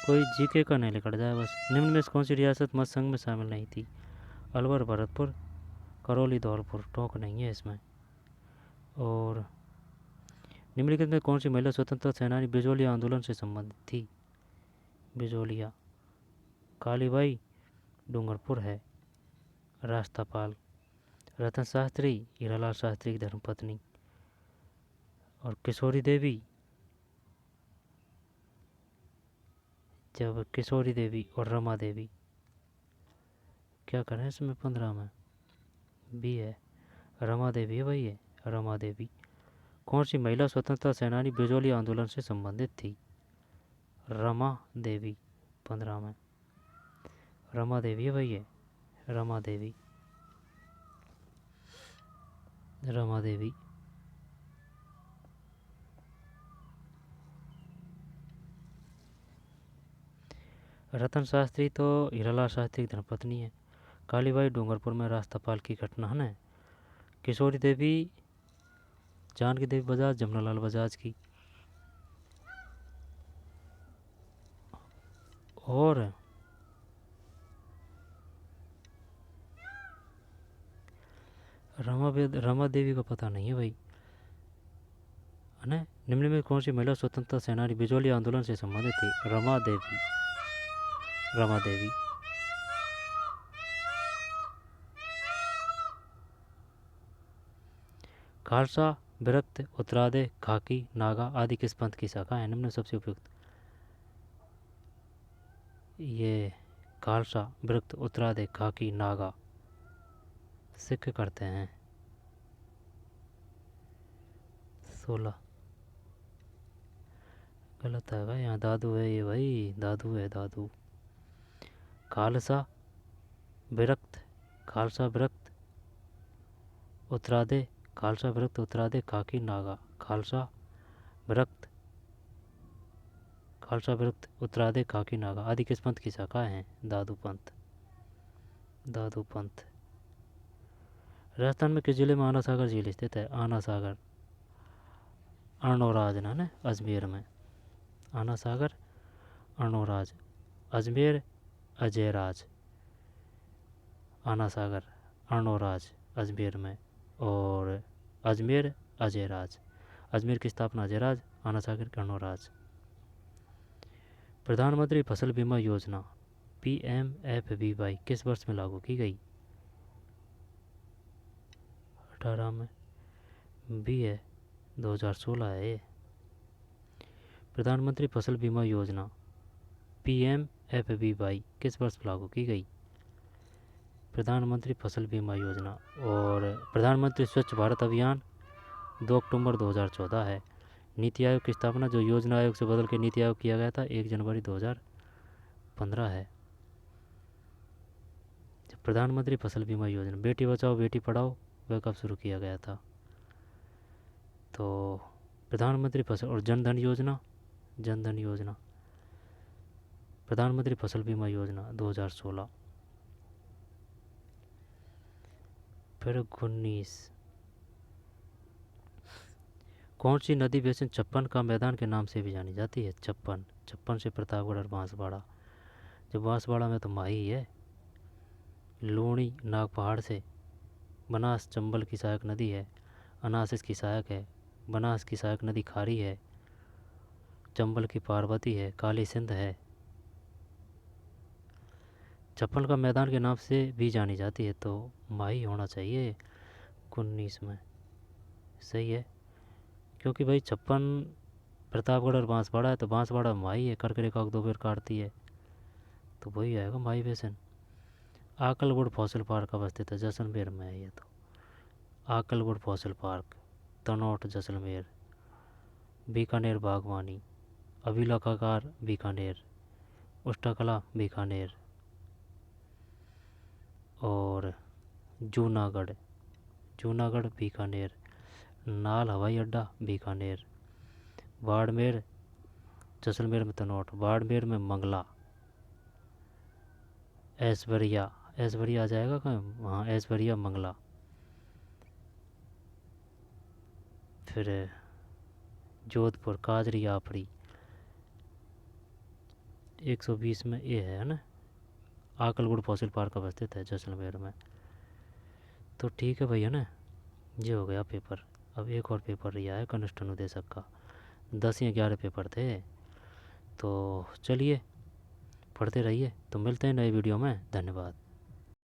कोई जीके का नहीं लिखा जाए बस। निम्न में से कौन सी रियासत मत संघ में शामिल नहीं थी? अलवर, भरतपुर, करौली, धौलपुर। टोंक नहीं है इसमें। और निम्नलिखित में कौन सी महिला स्वतंत्रता सेनानी बिजोलिया आंदोलन से संबंधित थी? बिजोलिया कालीबाई डूंगरपुर है। राष्ट्रपाल रतन शास्त्री, हीरालाल शास्त्री की धर्मपत्नी। और किशोरी देवी, जब किशोरी देवी और रमा देवी। क्या करें इसमें 15 में? बी है, रमा देवी है भाई, ये रमा देवी। कौन सी महिला स्वतंत्रता सेनानी बिजोलिया आंदोलन से संबंधित थी? रमा देवी 15 में। रमा देवी है भाई, ये रमा देवी, रमा देवी। रतन शास्त्री तो हीरालाल शास्त्री की धर्मपत्नी है। कालीबाई डूंगरपुर में राष्ट्रपाल की घटना है ना। किशोरी देवी जानकी देवी बजाज, जमनालाल बजाज की। और रमा देवी का पता नहीं है भाई, है ना। निम्न में कौन सी महिला स्वतंत्रता सेनानी बिजोलिया आंदोलन से संबंधित थी? रमा देवी, रमा देवी। खालसा, विरक्त, उत्तरादे, खाकी, नागा आदि किस पंथ की शाखा है? निम्न सबसे उपयुक्त। ये खालसा, विरक्त, उत्तरादे, खाकी, नागा सिख करते हैं। 16 गलत है भाई, यहाँ दादू है ये भाई, दादू है दादू। खालसा विरक्त, खालसा विरक्त उत्तरादे, खालसा विरक्त उत्तरादे, खाकी, नागा। खालसा विरक्त, खालसा विरक्त उत्तरादे, खाकी, नागा आदि किस पंथ की शाखा हैं? दादू पंथ, दादू पंथ। राजस्थान में किस जिले में आना सागर झील स्थित है? आना सागर अर्णोराज ना अजमेर में। आना सागर अर्णोराज, अजमेर अजयराज। आना सागर अर्णोराज अजमेर में, और अजमेर अजयराज। अजमेर की स्थापना अजयराज, आना सागर कर्णोराज। प्रधानमंत्री फसल बीमा योजना PMFBY किस वर्ष में लागू की गई? 18 में। बी है, 2016 है ये। प्रधानमंत्री फसल बीमा योजना PMFBY किस वर्ष लागू की गई? प्रधानमंत्री फसल बीमा योजना। और प्रधानमंत्री स्वच्छ भारत अभियान 2 अक्टूबर 2014 है। नीति आयोग की स्थापना जो योजना आयोग से बदल के नीति आयोग किया गया था 1 जनवरी 2015 है। प्रधानमंत्री फसल बीमा योजना, बेटी बचाओ बेटी पढ़ाओ, वह कब शुरू किया गया था? तो प्रधानमंत्री फसल और जनधन योजना, जनधन योजना, प्रधानमंत्री फसल बीमा योजना 2016। फिर 19 कौन सी नदी बेसिन छप्पन का मैदान के नाम से भी जानी जाती है? छप्पन, छप्पन से प्रतापगढ़ और बांसवाड़ा। जो बांसवाड़ा में तो माही है। लूणी नाग पहाड़ से, बनास चंबल की सहायक नदी है, अनास इसकी सहायक है, बनास की सहायक नदी खारी है, चंबल की पार्वती है, काली सिंध है। छप्पन का मैदान के नाम से भी जानी जाती है तो माही होना चाहिए 19 में। सही है, क्योंकि भाई छप्पन प्रतापगढ़ और बांसवाड़ा है तो बांसवाड़ा माही है, करके रेखा को 2 बार काटती है तो वही आएगा Mahi basin. Akal wood fossil park अवस्थित है, जैसलमेर में है ये तो। Akal wood fossil park, Tanot Jaisalmer. बीकानेर बागवानी, अभिलेखागार बीकानेर, उष्टकला बीकानेर। और जूनागढ़, जूनागढ़ बीकानेर। नाल हवाई अड्डा बीकानेर। बाड़मेर, जैसलमेर में तनोट, बाड़मेर में मंगला। ऐश्वर्या, ऐश्वर्या आ जाएगा कहाँ, हाँ ऐश्वर्या मंगला। फिर जोधपुर, काजरी आपड़ी। 120 में ये है ना। आकलवुड फॉसिल पार्क अवस्थित है जैसलमेर में। तो ठीक है भैया ना, ये हो गया पेपर। अब एक और पेपर रिया है कनिष्ठ अनुदेशक का। 10 या 11 पेपर थे। तो चलिए पढ़ते रहिए, तो मिलते हैं नए वीडियो में। धन्यवाद।